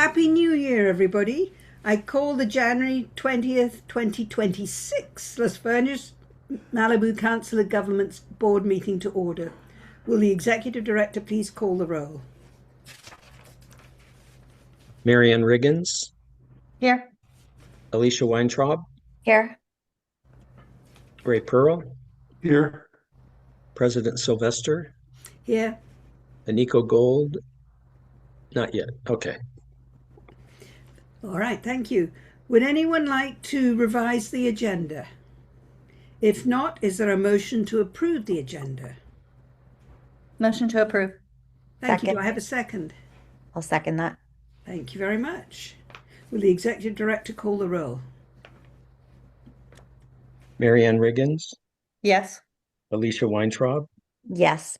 Happy New Year, everybody. I call the January 20th, 2026 Las Virgenes-Malibu Council of Governments Board meeting to order. Will the Executive Director please call the roll? Marianne Riggins. Here. Alicia Weintraub. Here. Ray Pearl. Here. President Sylvester. Here. Aniko Gold. Not yet. Okay. All right, thank you. Would anyone like to revise the agenda? If not, is there a motion to approve the agenda? Motion to approve. Thank you. Second. Do I have a second? I'll second that. Thank you very much. Will the Executive Director call the roll? Marianne Riggins. Yes. Alicia Weintraub. Yes.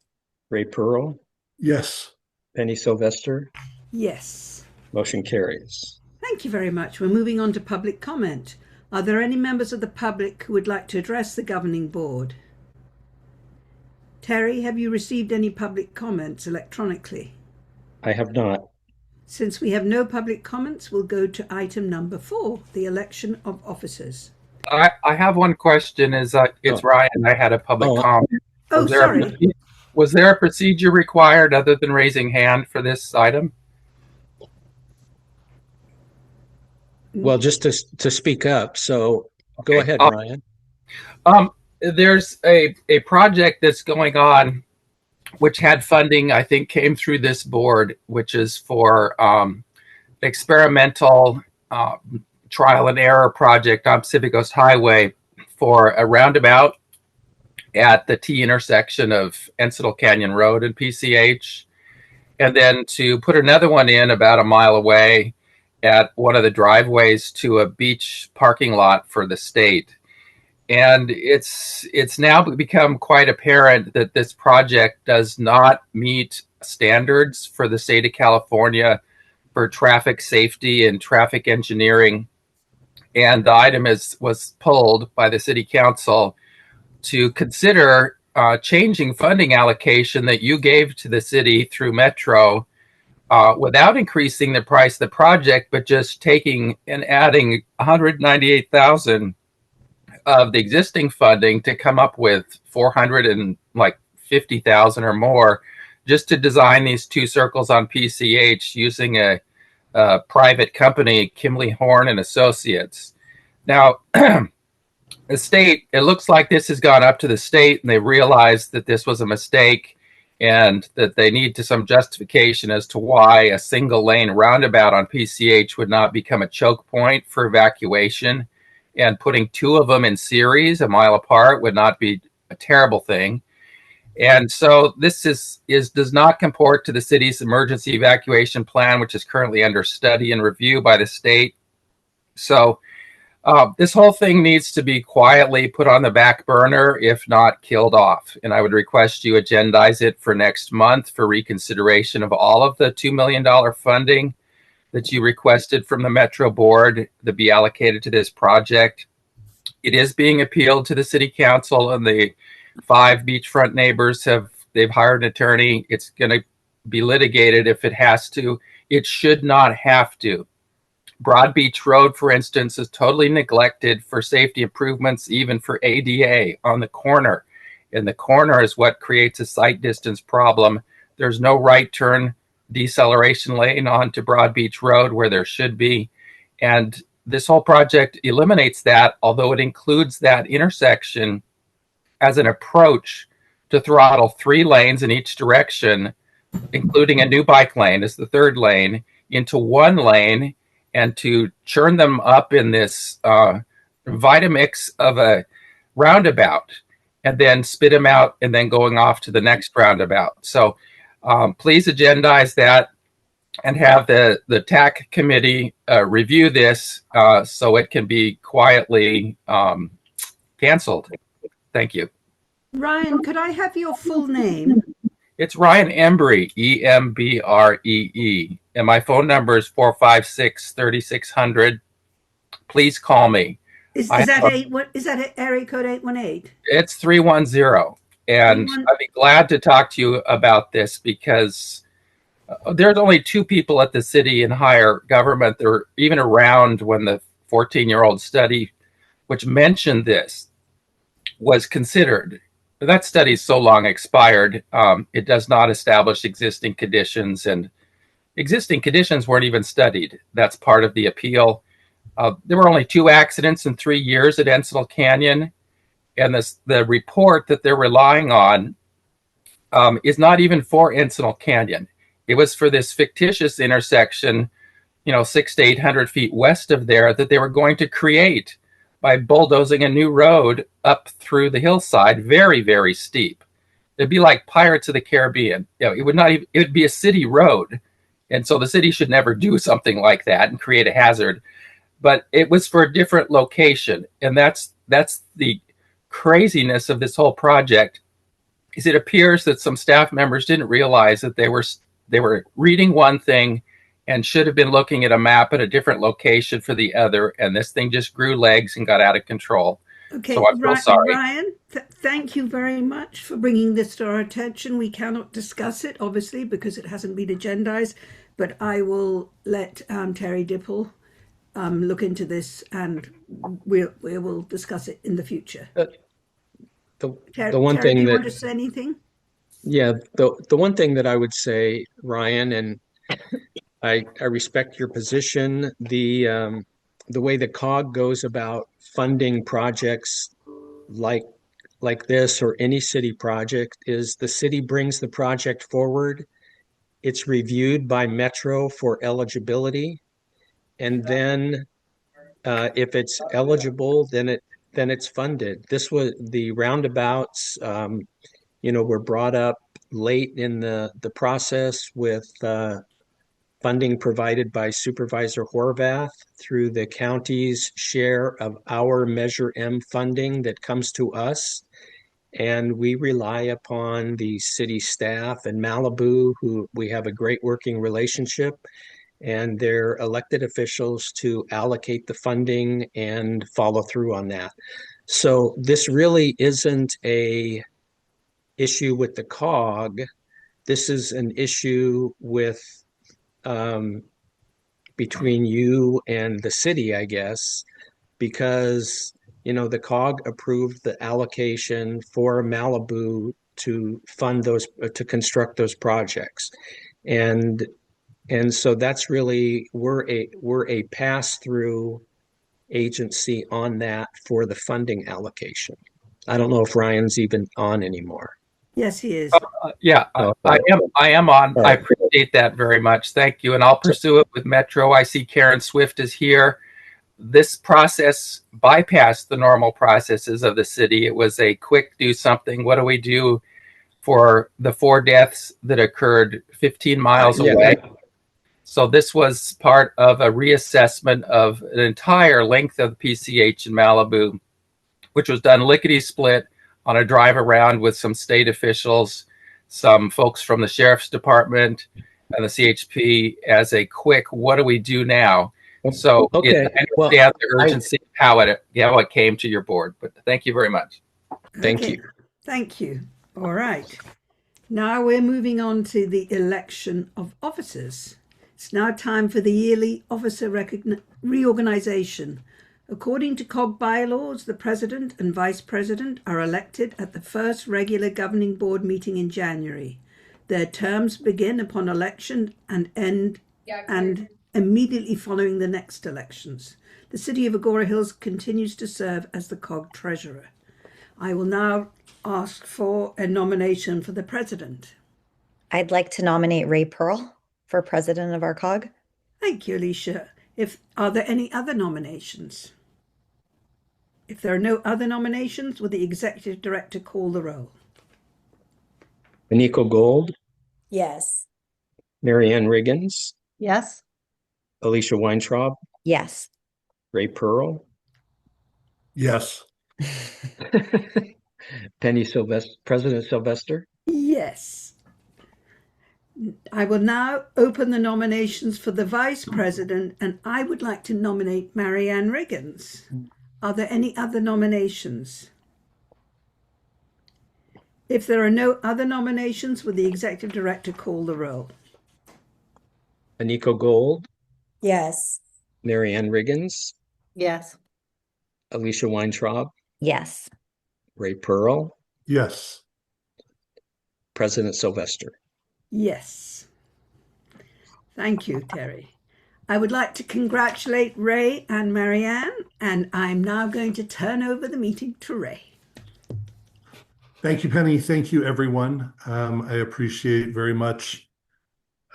Ray Pearl. Yes. Penny Sylvester. Yes. Motion carries. Thank you very much. We're moving on to public comment. Are there any members of the public who would like to address the governing board? Terry, have you received any public comments electronically? I have not. Since we have no public comments, we'll go to item number 4, the election of officers. I have one question. It's Ryan. I had a public comment. Sorry. Was there a procedure required other than raising hand for this item? Well, just to speak up. So Okay. Go ahead, Ryan. There's a project that's going on, which had funding, I think, came through this board, which is for experimental trial and error project on Pacific Coast Highway for a roundabout at the T intersection of Encinal Canyon Road and PCH, and then to put another one in about a mile away at one of the driveways to a beach parking lot for the state. And it's now become quite apparent that this project does not meet standards for the state of California for traffic safety and traffic engineering. And the item was pulled by the city council to consider changing funding allocation that you gave to the city through Metro without increasing the price of the project, but just taking and adding $198,000 of the existing funding to come up with $450,000 or more, just to design these two circles on PCH using a private company, Kimley Horn and Associates. Now, the state, it looks like this has gone up to the state, and they realized that this was a mistake and that they need some justification as to why a single lane roundabout on PCH would not become a choke point for evacuation. And putting two of them in series a mile apart would not be a terrible thing. And so this does not comport to the city's emergency evacuation plan, which is currently under study and review by the state. So this whole thing needs to be quietly put on the back burner, if not killed off. And I would request you agendize it for next month for reconsideration of all of the $2 million funding that you requested from the Metro Board to be allocated to this project. It is being appealed to the City Council, and the 5 beachfront neighbors they've hired an attorney. It's going to be litigated if it has to. It should not have to. Broad Beach Road, for instance, is totally neglected for safety improvements, even for ADA on the corner. And the corner is what creates a sight distance problem. There's no right turn deceleration lane onto Broad Beach Road where there should be. And this whole project eliminates that, although it includes that intersection as an approach to throttle 3 lanes in each direction, including a new bike lane as the 3rd lane, into 1 lane, and to churn them up in this Vitamix of a roundabout, and then spit them out and then going off to the next roundabout. So please agendize that and have the TAC committee review this so it can be quietly canceled. Thank you. Ryan, could I have your full name? It's Ryan Embree, Embree. And my phone number is 456-3600. Please call me. Is that area code 818? It's 310. And I'd be glad to talk to you about this because there's only two people at the city in higher government that were even around when the 14-year-old study, which mentioned this, was considered. That study is so long expired. It does not establish existing conditions, and existing conditions weren't even studied. That's part of the appeal. There were only 2 accidents in 3 years at Encinal Canyon, and the report that they're relying on is not even for Encinal Canyon. It was for this fictitious intersection, 600 to 800 feet west of there, that they were going to create by bulldozing a new road up through the hillside, very, very steep. It'd be like Pirates of the Caribbean. It would be a city road. And so the city should never do something like that and create a hazard. But it was for a different location. And that's the craziness of this whole project, is it appears that some staff members didn't realize that they were reading one thing and should have been looking at a map at a different location for the other, and this thing just grew legs and got out of control. Okay, so I'm real sorry. Ryan, thank you very much for bringing this to our attention. We cannot discuss it, obviously, because it hasn't been agendized, but I will let Terry Dipple look into this, and we will discuss it in the future. The Terry, one Terry, thing do you that, want to say anything? yeah, the one thing that I would say, Ryan, and I respect your position. The way the COG goes about funding projects like this or any city project is the city brings the project forward. It's reviewed by Metro for eligibility, and then if it's eligible, then it's funded. This was the roundabouts, were brought up late in the process with funding provided by Supervisor Horvath through the county's share of our Measure M funding that comes to us. And we rely upon the city staff in Malibu, who we have a great working relationship, and their elected officials to allocate the funding and follow through on that. So this really isn't a issue with the COG. This is an issue with between you and the city, I guess, because the COG approved the allocation for Malibu to fund those, to construct those projects, and so that's really, we're a pass-through agency on that for the funding allocation. I don't know if Ryan's even on anymore. Yes, he is. Yeah, Oh, I am on. All I right. appreciate that very much. Thank you. And I'll pursue it with Metro. I see Karen Swift is here. This process bypassed the normal processes of the city. It was a quick do something. What do we do for the 4 deaths that occurred 15 miles away? So this was part of a reassessment of an entire length of PCH in Malibu, which was done lickety-split on a drive around with some state officials, some folks from the sheriff's department and the CHP as a quick, what do we do now? So okay. I understand the urgency of how it came to your board, but thank you very much. Thank you. Thank you. All right. Now we're moving on to the election of officers. It's now time for the yearly officer reorganization. According to COG bylaws, the president and vice president are elected at the first regular governing board meeting in January. Their terms begin upon election and end immediately following the next elections. The city of Agoura Hills continues to serve as the COG treasurer. I will now ask for a nomination for the president. I'd like to nominate Ray Pearl for president of our COG. Thank you, Alicia. Are there any other nominations? If there are no other nominations, will the executive director call the roll? Aniko Gold, Yes. Marianne Riggins, Yes. Alicia Weintraub, Yes. Ray Pearl, Yes. Penny Sylvester, President Sylvester. Yes. I will now open the nominations for the vice president, and I would like to nominate Marianne Riggins. Are there any other nominations? If there are no other nominations, will the executive director call the roll? Aniko Gold, Yes. Marianne Riggins, Yes. Alicia Weintraub, Yes. Ray Pearl, Yes. President Sylvester. Yes. Thank you, Terry. I would like to congratulate Ray and Marianne, and I'm now going to turn over the meeting to Ray. Thank you, Penny. Thank you, everyone. I appreciate very much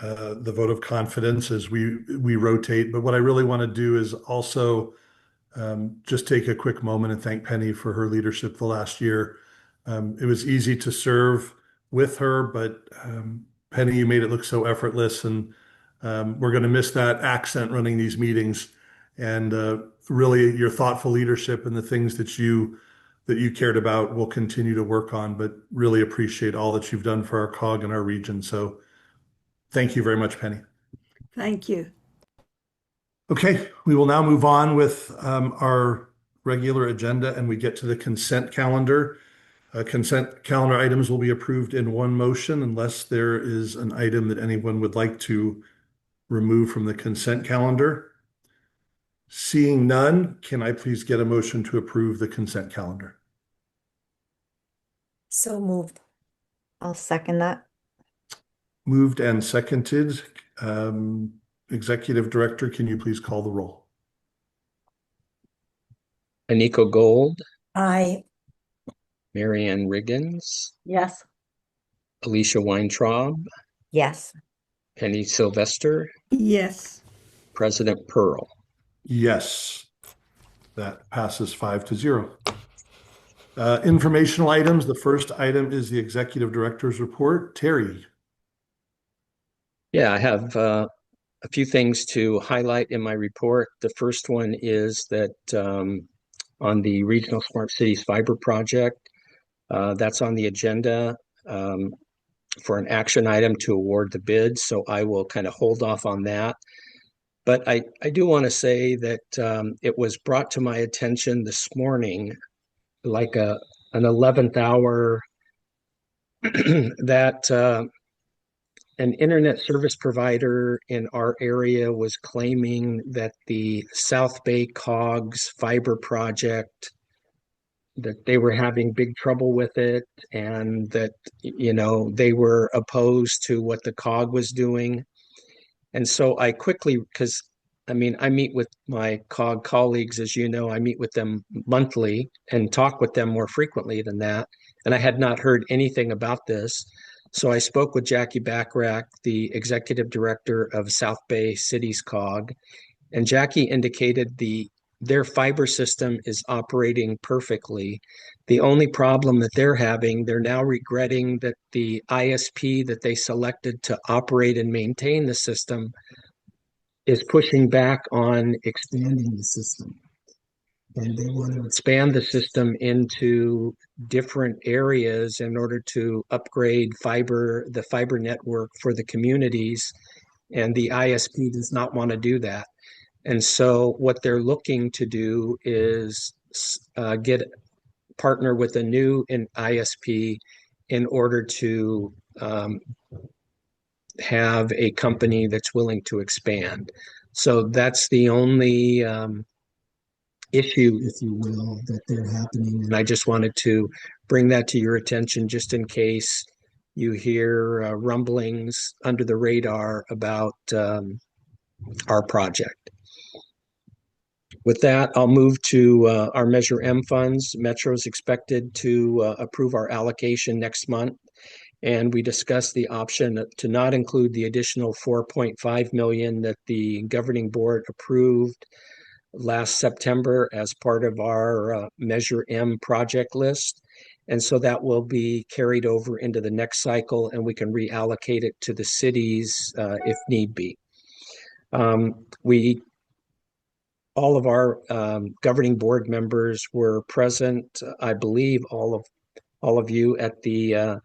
the vote of confidence as we rotate. But what I really want to do is also just take a quick moment and thank Penny for her leadership the last year. It was easy to serve with her, but Penny, you made it look so effortless, and we're going to miss that accent running these meetings, and really your thoughtful leadership and the things that you cared about we'll continue to work on, but really appreciate all that you've done for our COG and our region. So thank you very much, Penny. Thank you. Okay, we will now move on with our regular agenda, and we get to the consent calendar. Consent calendar items will be approved in one motion unless there is an item that anyone would like to remove from the consent calendar. Seeing none, can I please get a motion to approve the consent calendar? So moved. I'll second that. Moved and seconded. Executive Director, can you please call the roll? Aniko Gold, Aye. Marianne Riggins, Yes. Alicia Weintraub, Yes. Penny Sylvester, Yes. President Pearl. Yes, that passes 5-0. Informational items. The first item is the Executive Director's report. Terry. Yeah, I have a few things to highlight in my report. The first one is that on the Regional Smart Cities Fiber Project, that's on the agenda for an action item to award the bid. So I will kind of hold off on that. But I do want to say that it was brought to my attention this morning, like an 11th hour, that an internet service provider in our area was claiming that the South Bay COG's fiber project, that they were having big trouble with it, and that, you know, they were opposed to what the COG was doing. And so I quickly, because I mean, I meet with my COG colleagues, as you know, I meet with them monthly and talk with them more frequently than that. And I had not heard anything about this. So I spoke with Jackie Backrack, the executive director of South Bay Cities COG, and Jackie indicated their fiber system is operating perfectly. The only problem that they're having, they're now regretting that the ISP that they selected to operate and maintain the system is pushing back on expanding the system. And they want to expand the system into different areas in order to upgrade the fiber network for the communities. And the ISP does not want to do that. And so what they're looking to do is partner with a new ISP in order to have a company that's willing to expand. So that's the only issue, if you will, that they're happening. And I just wanted to bring that to your attention just in case you hear rumblings under the radar about our project. With that, I'll move to our Measure M funds. Metro is expected to approve our allocation next month. And we discussed the option to not include the additional $4.5 million that the governing board approved last September as part of our Measure M project list. And so that will be carried over into the next cycle, and we can reallocate it to the cities if need be. All of our governing board members were present, I believe all of you at the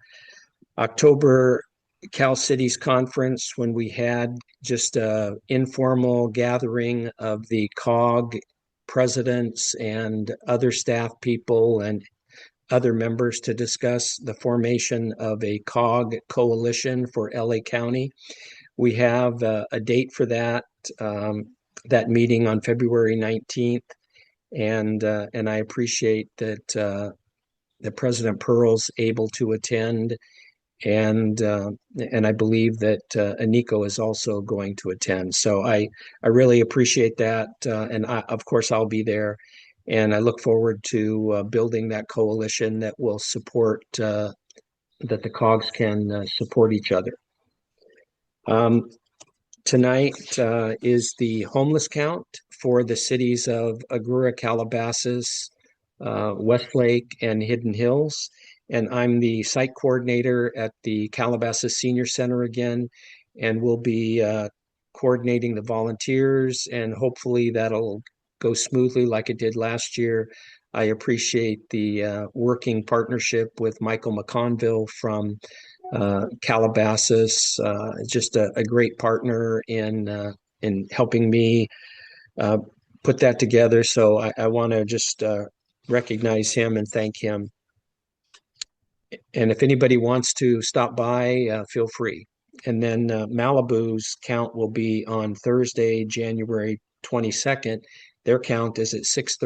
October Cal Cities Conference, when we had just an informal gathering of the COG presidents and other staff people and other members to discuss the formation of a COG coalition for LA County. We have a date for that that meeting on February 19th, and I appreciate that President Pearl's able to attend, and I believe that Aniko is also going to attend. So I really appreciate that, and of course I'll be there, and I look forward to building that coalition that will support that the COGs can support each other. Tonight is the homeless count for the cities of Agoura, Calabasas, Westlake, and Hidden Hills. And I'm the site coordinator at the Calabasas Senior Center again, and we'll be coordinating the volunteers, and hopefully that'll go smoothly like it did last year. I appreciate the working partnership with Michael McConville from Calabasas, just a great partner in helping me put that together. So I want to just recognize him and thank him. And if anybody wants to stop by, feel free. And then Malibu's count will be on Thursday, January 22nd. Their count is at 6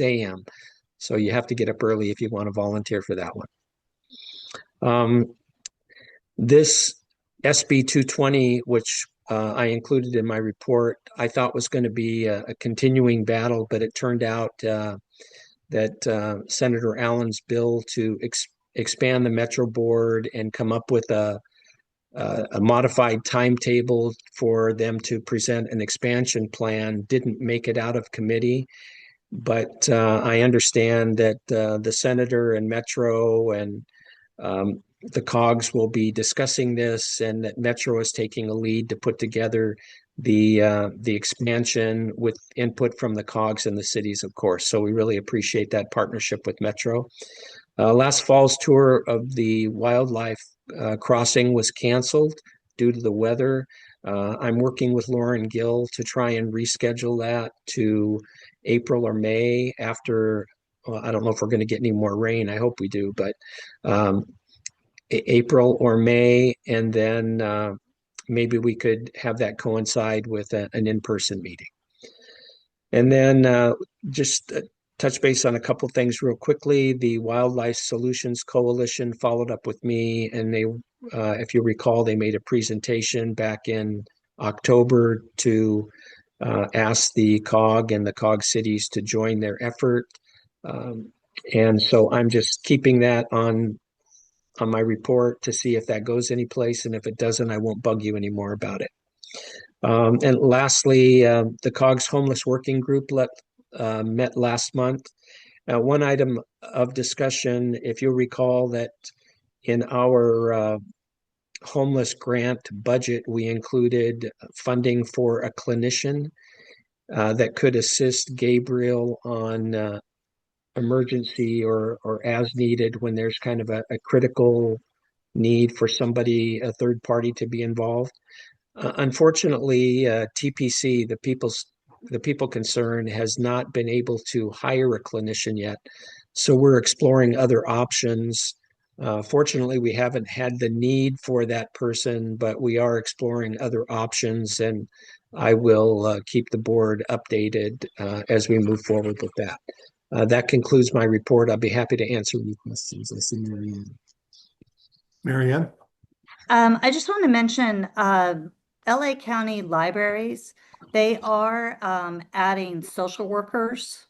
a.m. So you have to get up early if you want to volunteer for that one. This SB 220, which I included in my report, I thought was going to be a continuing battle, but it turned out that Senator Allen's bill to expand the Metro Board and come up with a modified timetable for them to present an expansion plan didn't make it out of committee. But I understand that the senator and Metro and the COGs will be discussing this, and that Metro is taking a lead to put together the expansion with input from the COGs and the cities, of course. So we really appreciate that partnership with Metro. Last fall's tour of the wildlife crossing was canceled due to the weather. I'm working with Lauren Gill to try and reschedule that to April or May after, well, I don't know if we're going to get any more rain. I hope we do, but April or May, and then maybe we could have that coincide with an in-person meeting. And then just touch base on a couple things real quickly. The Wildlife Solutions Coalition followed up with me, and they, if you recall, they made a presentation back in October to ask the COG and the COG cities to join their effort. And so I'm just keeping that on my report to see if that goes anyplace, and if it doesn't, I won't bug you anymore about it. And lastly, the COGS Homeless Working Group met last month. One item of discussion, if you'll recall, that in our homeless grant budget, we included funding for a clinician that could assist Gabriel on emergency or as needed when there's kind of a critical need for somebody, a third party, to be involved. Unfortunately, TPC, the people concerned, has not been able to hire a clinician yet. So we're exploring other options. Fortunately, we haven't had the need for that person, but we are exploring other options, and I will keep the board updated as we move forward with that. That concludes my report. I'll be happy to answer any questions. I see Marianne. Marianne? I just want to mention LA County Libraries. They are adding social workers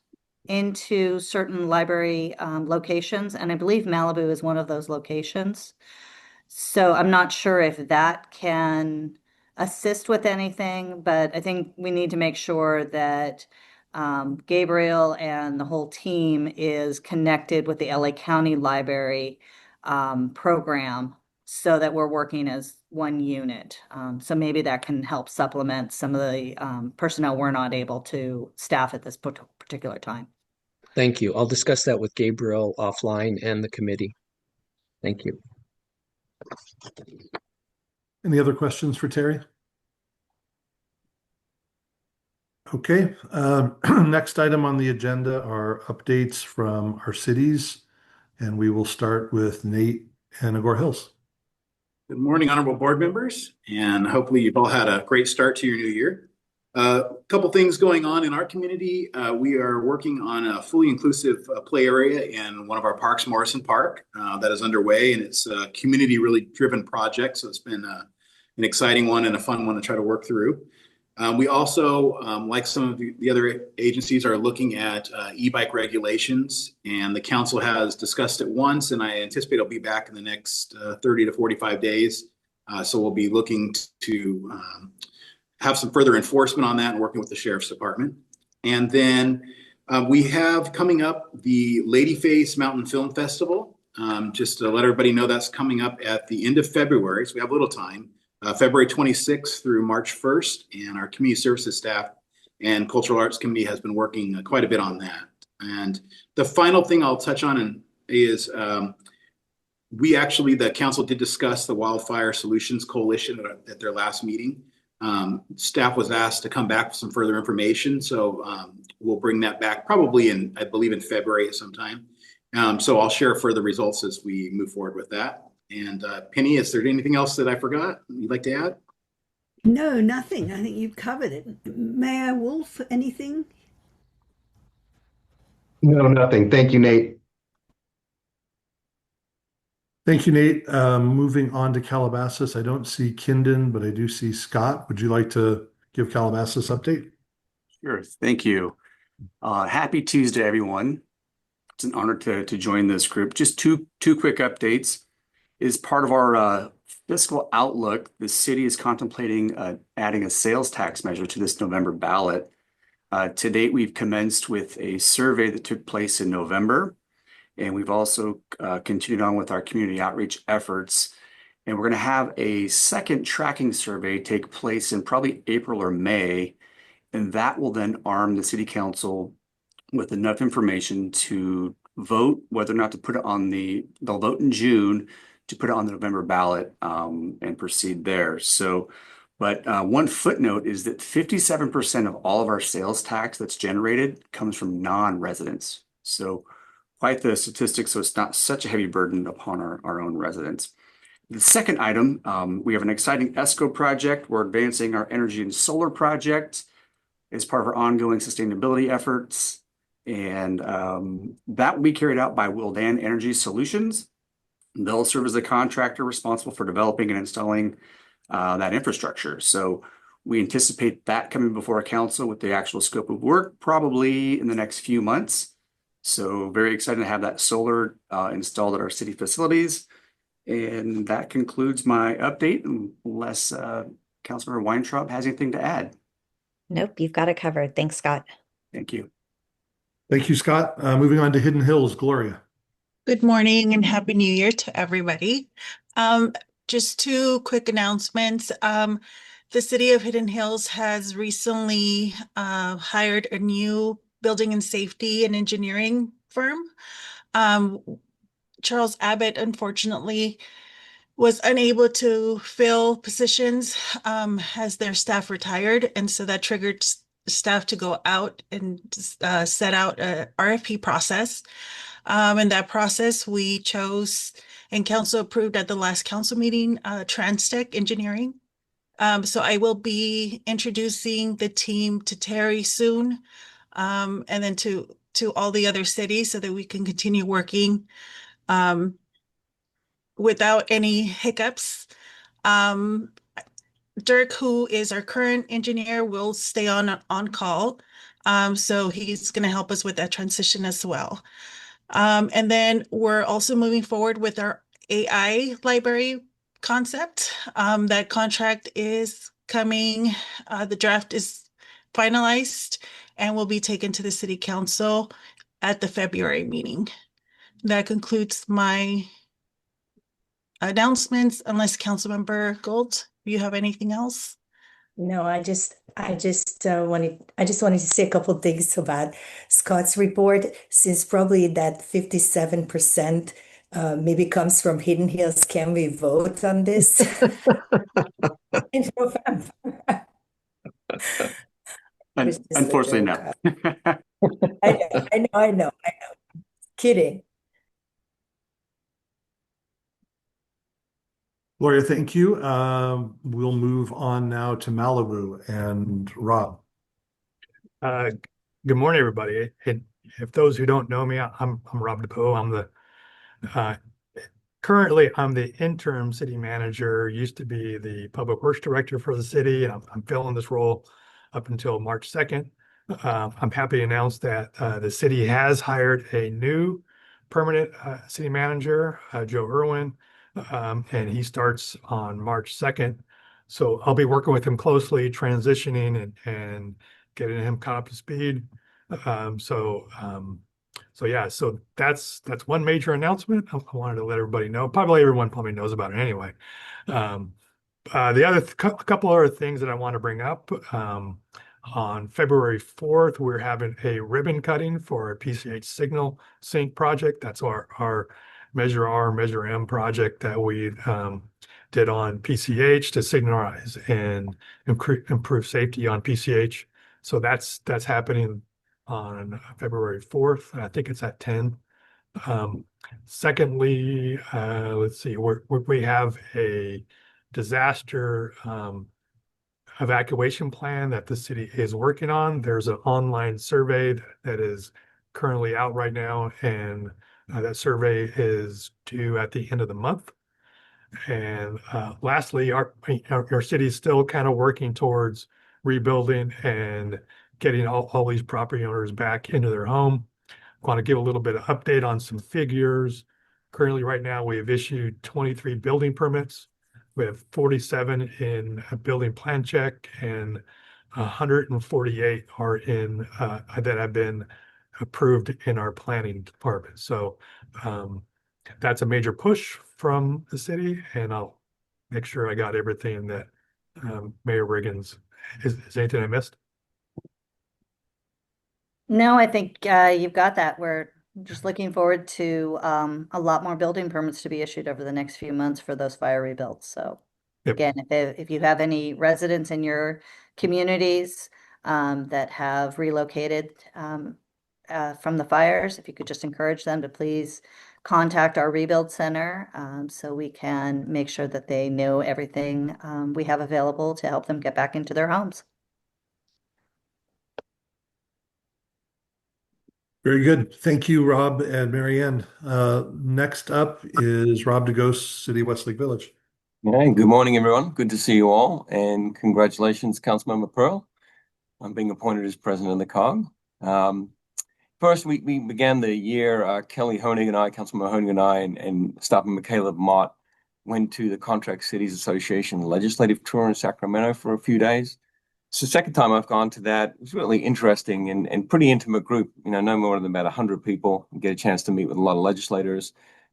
into certain library locations, and I believe Malibu is one of those locations. So I'm not sure if that can assist with anything, but I think we need to make sure that Gabriel and the whole team is connected with the LA County Library program, so that we're working as one unit. So maybe that can help supplement some of the personnel we're not able to staff at this particular time. Thank you. I'll discuss that with Gabriel offline and the committee. Thank you. Any other questions for Terry? Okay. Next item on the agenda are updates from our cities, and we will start with Nate and Agoura Hills. Good morning, honorable board members, and hopefully you've all had a great start to your new year. A couple things going on in our community. We are working on a fully inclusive play area in one of our parks, Morrison Park, that is underway, and it's a community really driven project. So it's been an exciting one and a fun one to try to work through. We also, like some of the other agencies, are looking at e-bike regulations, and the council has discussed it once, and I anticipate it'll be back in the next 30 to 45 days. So we'll be looking to have some further enforcement on that and working with the sheriff's department. And then we have coming up the Ladyface Mountain Film Festival. Just to let everybody know, that's coming up at the end of February, so we have a little time. February 26th through March 1st, and our community services staff and cultural arts committee has been working quite a bit on that. And the final thing I'll touch on is the council did discuss the Wildfire Solutions Coalition at their last meeting. Staff was asked to come back with some further information, so we'll bring that back probably I believe in February at some time. So I'll share further results as we move forward with that. And Penny, is there anything else that I forgot you'd like to add? No, nothing. I think you've covered it. Mayor Wolf, anything? No, nothing. Thank you, Nate. Thank you, Nate. Moving on to Calabasas, I don't see Kindon, but I do see Scott. Would you like to give Calabasas update? Sure. Thank you. Happy Tuesday, everyone. It's an honor to join this group. Just two quick updates. As part of our fiscal outlook, the city is contemplating adding a sales tax measure to this November ballot. To date, we've commenced with a survey that took place in November, and we've also continued on with our community outreach efforts. And we're going to have a second tracking survey take place in probably April or May, and that will then arm the city council with enough information to vote whether or not to put it on they'll vote in June to put it on the November ballot and proceed there. So, but one footnote is that 57% of all of our sales tax that's generated comes from non-residents. So quite the statistic, so it's not such a heavy burden upon our own residents. The second item, we have an exciting ESCO project. We're advancing our energy and solar project as part of our ongoing sustainability efforts. And that will be carried out by Willdan Energy Solutions. They'll serve as a contractor responsible for developing and installing that infrastructure. So we anticipate that coming before our council with the actual scope of work probably in the next few months. So very excited to have that solar installed at our city facilities. And that concludes my update, unless Councilmember Weintraub has anything to add. Nope, you've got it covered. Thanks, Scott. Thank you. Thank you, Scott. Moving on to Hidden Hills, Gloria. Good morning and Happy New Year to everybody. Just two quick announcements. The City of Hidden Hills has recently hired a new building and safety and engineering firm. Charles Abbott, unfortunately, was unable to fill positions as their staff retired. And so that triggered staff to go out and set out a RFP process. In that process, we chose and council approved at the last council meeting, Transtech Engineering. So I will be introducing the team to Terry soon, and then to all the other cities so that we can continue working without any hiccups. Dirk, who is our current engineer, will stay on call. So he's going to help us with that transition as well. And then we're also moving forward with our AI library concept. That contract is coming. The draft is finalized and will be taken to the city council at the February meeting. That concludes my announcements, unless Councilmember Gold, you have anything else? No, I just wanted to say a couple of things about Scott's report, since probably that 57% maybe comes from Hidden Hills. Can we vote on this in November? Unfortunately, no. I know. Kidding. Gloria, thank you. We'll move on now to Malibu and Rob. Uh, Good morning, everybody. And if those who don't know me, I'm Rob DePoe. Uh, Currently I'm the interim city manager. Used to be the public works director for the city, and I'm filling this role up until March 2nd. I'm happy to announce that the city has hired a new permanent city manager, Joe Irwin, and he starts on March 2nd. So I'll be working with him closely, transitioning and getting him caught up to speed. So yeah, so that's one major announcement I wanted to let everybody know. Everyone probably knows about it anyway. The other couple other things that I want to bring up. On February 4th, we're having a ribbon cutting for a PCH signal sync project. That's our Measure R, Measure M project that we did on PCH to signalize and improve safety on PCH. So that's happening on February 4th. I think it's at 10. Secondly, let's see, we have a disaster evacuation plan that the city is working on. There's an online survey that is currently out right now, and that survey is due at the end of the month. And lastly, our city is still kind of working towards rebuilding and getting all these property owners back into their home. I want to give a little bit of update on some figures. Currently, right now, we have issued 23 building permits. We have 47 in a building plan check, and 148 are in that have been approved in our planning department. So that's a major push from the city, and I'll make sure I got everything that Mayor Riggins. Is anything I missed? No, I think you've got that. We're just looking forward to a lot more building permits to be issued over the next few months for those fire rebuilds. So Yep. again, if you have any residents in your communities that have relocated from the fires, if you could just encourage them to please contact our rebuild center so we can make sure that they know everything we have available to help them get back into their homes. Very good. Thank you, Rob and Marianne. Next up is Rob DeGoes, City of Westlake Village. Yeah, good morning, everyone. Good to see you all, and congratulations, Councilmember Pearl, on being appointed as president of the COG. First, we began the year, Kelly Honig and I, Councilmember Honig and I, and Staff Member Caleb Mott went to the Contract Cities Association legislative tour in Sacramento for a few days. It's the second time I've gone to that. It was really interesting and pretty intimate group, no more than about 100 people. Get a chance to meet with a lot of legislators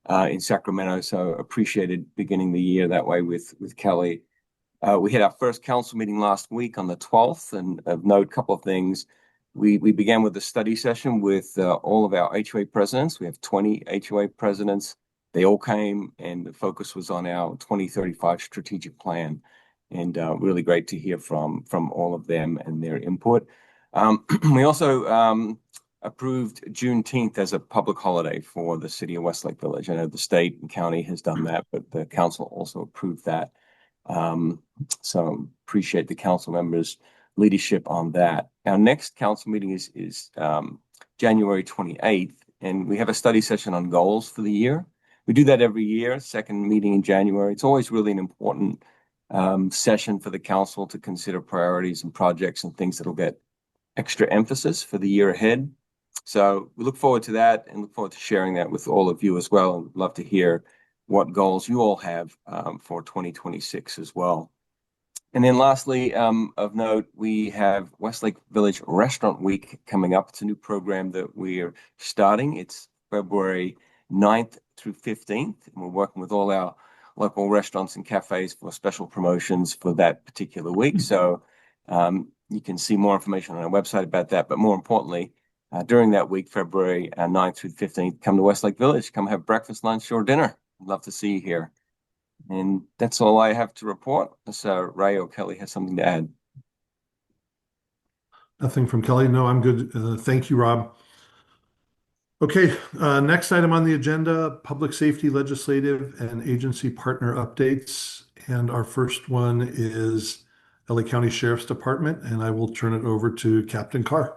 in Sacramento. So appreciated beginning the year that way with Kelly. We had our first council meeting last week on the 12th, and of note, a couple of things. We began with a study session with all of our HOA presidents. We have 20 HOA presidents. They all came, and the focus was on our 2035 strategic plan. And really great to hear from all of them and their input. We also approved Juneteenth as a public holiday for the city of Westlake Village. I know the state and county has done that, but the council also approved that. So appreciate the council members' leadership on that. Our next council meeting is January 28th, and we have a study session on goals for the year. We do that every year, second meeting in January. It's always really an important session for the council to consider priorities and projects and things that'll get extra emphasis for the year ahead. So we look forward to that and look forward to sharing that with all of you as well. And love to hear what goals you all have for 2026 as well. And then lastly, of note, we have Westlake Village Restaurant Week coming up. It's a new program that we're starting. It's February 9th through 15th. And we're working with all our local restaurants and cafes for special promotions for that particular week. So you can see more information on our website about that. But more importantly, during that week, February 9th through 15th, come to Westlake Village, come have breakfast, lunch, or dinner. I'd love to see you here. And that's all I have to report. So Ray or Kelly has something to add. Nothing from Kelly. No, I'm good. Thank you, Rob. Okay, next item on the agenda, public safety legislative and agency partner updates. And our first one is LA County Sheriff's Department, and I will turn it over to Captain Carr.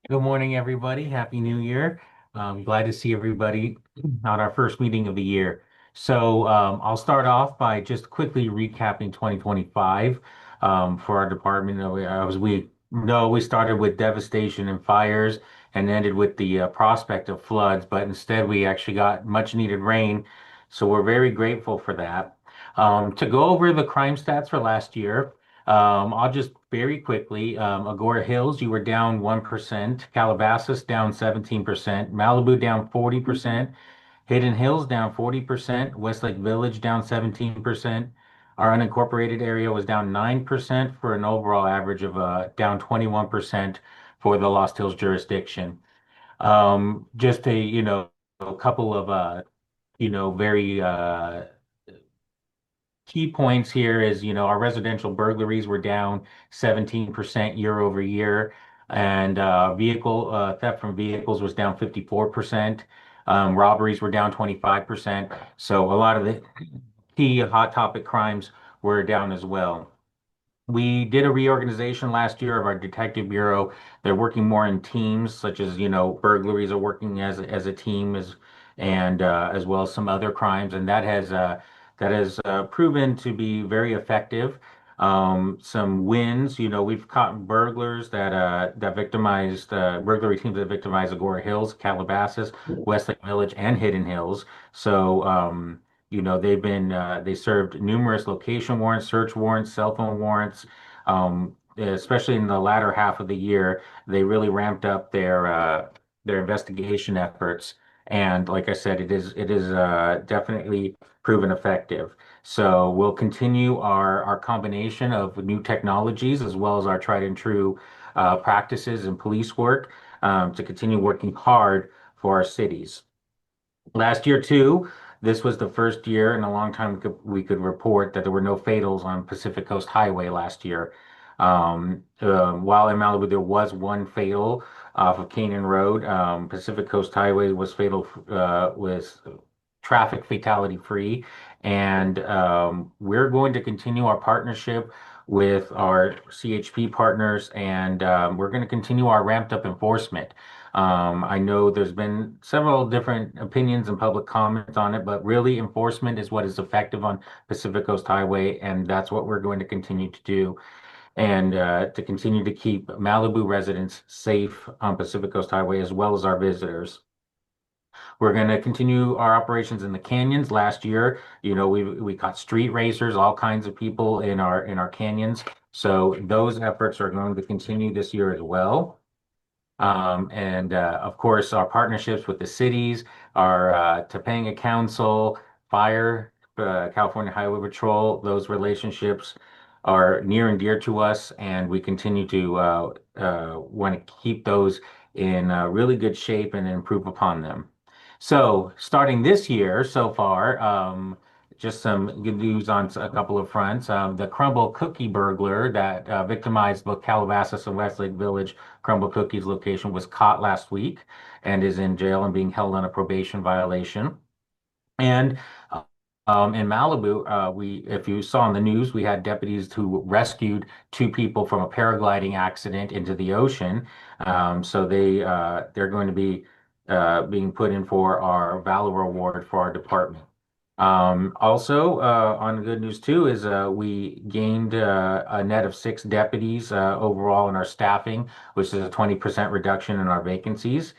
Good morning, everybody. Happy New Year. Glad to see everybody on our first meeting of the year. So I'll start off by just quickly recapping 2025 for our department. We know we started with devastation and fires and ended with the prospect of floods, but instead we actually got much needed rain. So we're very grateful for that. To go over the crime stats for last year, I'll just very quickly, Agoura Hills, you were down 1%, Calabasas down 17%, Malibu down 40%, Hidden Hills down 40%, Westlake Village down 17%. Our unincorporated area was down 9% for an overall average of down 21% for the Lost Hills jurisdiction. Just a couple of very key points here is, our residential burglaries were down 17% year over year, and vehicle theft from vehicles was down 54%. Robberies were down 25%. So a lot of the key hot topic crimes were down as well. We did a reorganization last year of our detective bureau. They're working more in teams, such as, burglaries are working as a team and as well as some other crimes, and that has proven to be very effective. Some wins, we've caught burglars that victimized burglary teams that victimized Agoura Hills, Calabasas, Westlake Village, and Hidden Hills. So they served numerous location warrants, search warrants, cell phone warrants. Especially in the latter half of the year, they really ramped up their investigation efforts. And like I said, it is definitely proven effective. So we'll continue our combination of new technologies as well as our tried and true practices and police work to continue working hard for our cities. Last year, too, this was the first year in a long time we could report that there were no fatals on Pacific Coast Highway last year. While in Malibu, there was one fatal off of Canaan Road. Pacific Coast Highway was traffic fatality free. And we're going to continue our partnership with our CHP partners, and we're going to continue our ramped up enforcement. I know there's been several different opinions and public comments on it, but really enforcement is what is effective on Pacific Coast Highway, and that's what we're going to continue to do. And to continue to keep Malibu residents safe on Pacific Coast Highway as well as our visitors. We're going to continue our operations in the canyons. Last year, we caught street racers, all kinds of people in our canyons. So those efforts are going to continue this year as well. And of course, our partnerships with the cities, our Topanga Council, Fire, California Highway Patrol, those relationships are near and dear to us, and we continue to want to keep those in really good shape and improve upon them. So starting this year so far, just some good news on a couple of fronts. The Crumble Cookie burglar that victimized both Calabasas and Westlake Village Crumble Cookies location was caught last week and is in jail and being held on a probation violation. And in Malibu, if you saw in the news, we had deputies who rescued two people from a paragliding accident into the ocean. So they're going to be being put in for our Valor Award for our department. Also, on good news too, is we gained a net of 6 deputies overall in our staffing, which is a 20% reduction in our vacancies.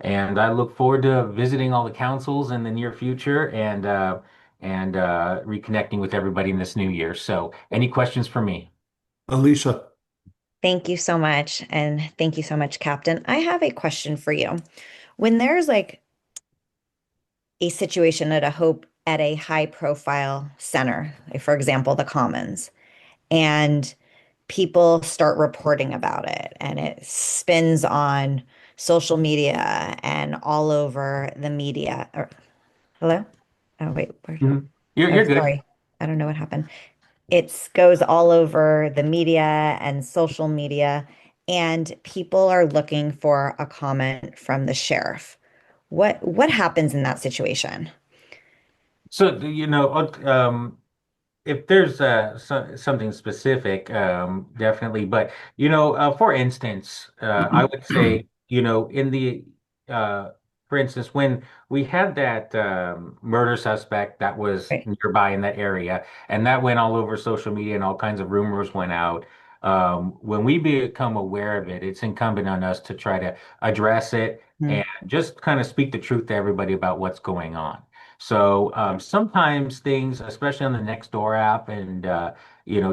And I look forward to visiting all the councils in the near future and reconnecting with everybody in this new year. So, any questions for me? Alicia. Thank you so much. And thank you so much, Captain. I have a question for you. When there's like a situation at a high profile center, like for example, the Commons, and people start reporting about it and it spins on social media and all over the media. Hello? Oh, wait. You're good. Sorry. I don't know what happened. It goes all over the media and social media, and people are looking for a comment from the sheriff. What happens in that situation? So, if there's something specific, definitely. But for instance, I would say, in the for instance, when we had that murder suspect that was Right. nearby in that area, and that went all over social media, and all kinds of rumors went out. When we become aware of it, it's incumbent on us to try to address it and just kind of speak the truth to everybody about what's going on. So sometimes things, especially on the Nextdoor app and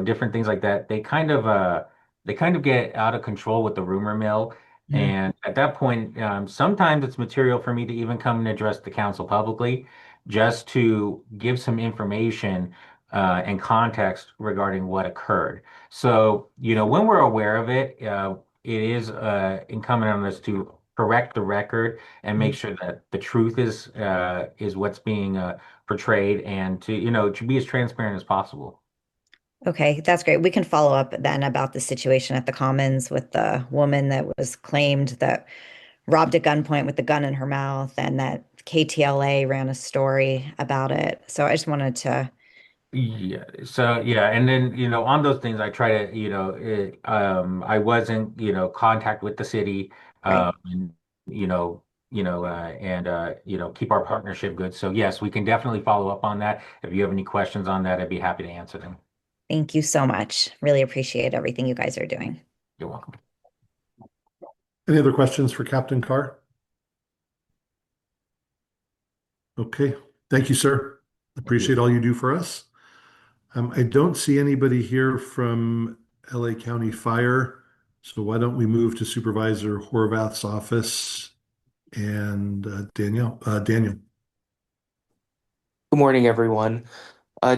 different things like that, they kind of get out of control with the rumor mill. And at that point, sometimes it's material for me to even come and address the council publicly, just to give some information and context regarding what occurred. So, when we're aware of it, it is incumbent on us to correct the record and make sure that the truth is what's being portrayed, and to be as transparent as possible. Okay, that's great. We can follow up then about the situation at the Commons with the woman that was claimed that robbed at gunpoint with the gun in her mouth, and that KTLA ran a story about it. So I just wanted to. Yeah. So yeah, and then on those things, I try to I was in contact with the city, Right. and keep our partnership good. So yes, we can definitely follow up on that. If you have any questions on that, I'd be happy to answer them. Thank you so much. Really appreciate everything you guys are doing. You're welcome. Any other questions for Captain Carr? Okay, thank you, sir. Appreciate all you do for us. I don't see anybody here from LA County Fire, so why don't we move to Supervisor Horvath's office and Daniel. Daniel. Good morning, everyone.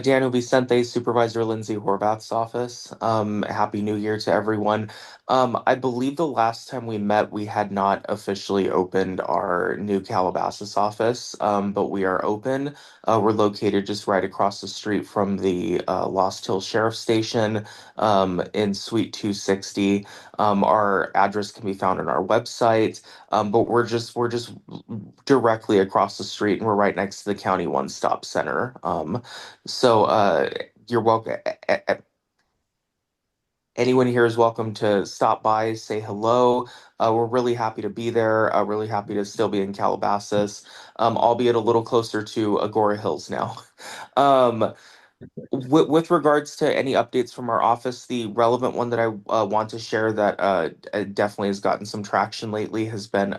Daniel Vicente, Supervisor Lindsay Horvath's office. Happy New Year to everyone. I believe the last time we met, we had not officially opened our new Calabasas office, but we are open. We're located just right across the street from the Lost Hills Sheriff Station in Suite 260. Our address can be found on our website, but we're just directly across the street, and we're right next to the County One Stop Center. So you're welcome. Anyone here is welcome to stop by, say hello. We're really happy to be there. Really happy to still be in Calabasas, albeit a little closer to Agoura Hills now. Um, with regards to any updates from our office, the relevant one that I want to share that definitely has gotten some traction lately has been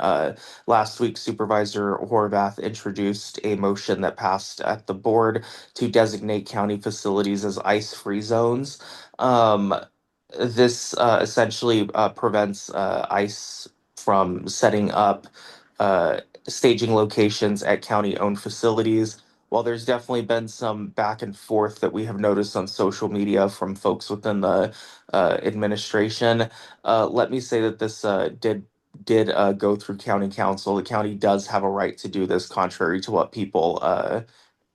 last week, Supervisor Horvath introduced a motion that passed at the board to designate county facilities as ice-free zones. Um, this essentially prevents ICE from setting up staging locations at county-owned facilities. While there's definitely been some back and forth that we have noticed on social media from folks within the administration, let me say that this did go through county council. The county does have a right to do this, contrary to what people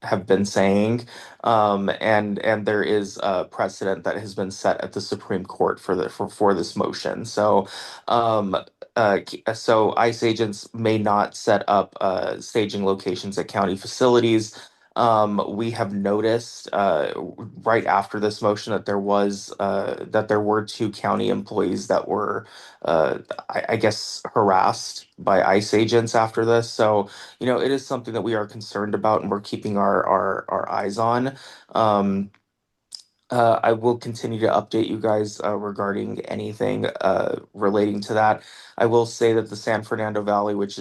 have been saying, and there is a precedent that has been set at the Supreme Court for this motion. So, so ICE agents may not set up staging locations at county facilities. We have noticed right after this motion that there were two county employees that were, I guess, harassed by ICE agents after this. So it is something that we are concerned about, and we're keeping our eyes on. I will continue to update you guys regarding anything relating to that. I will say that the San Fernando Valley, which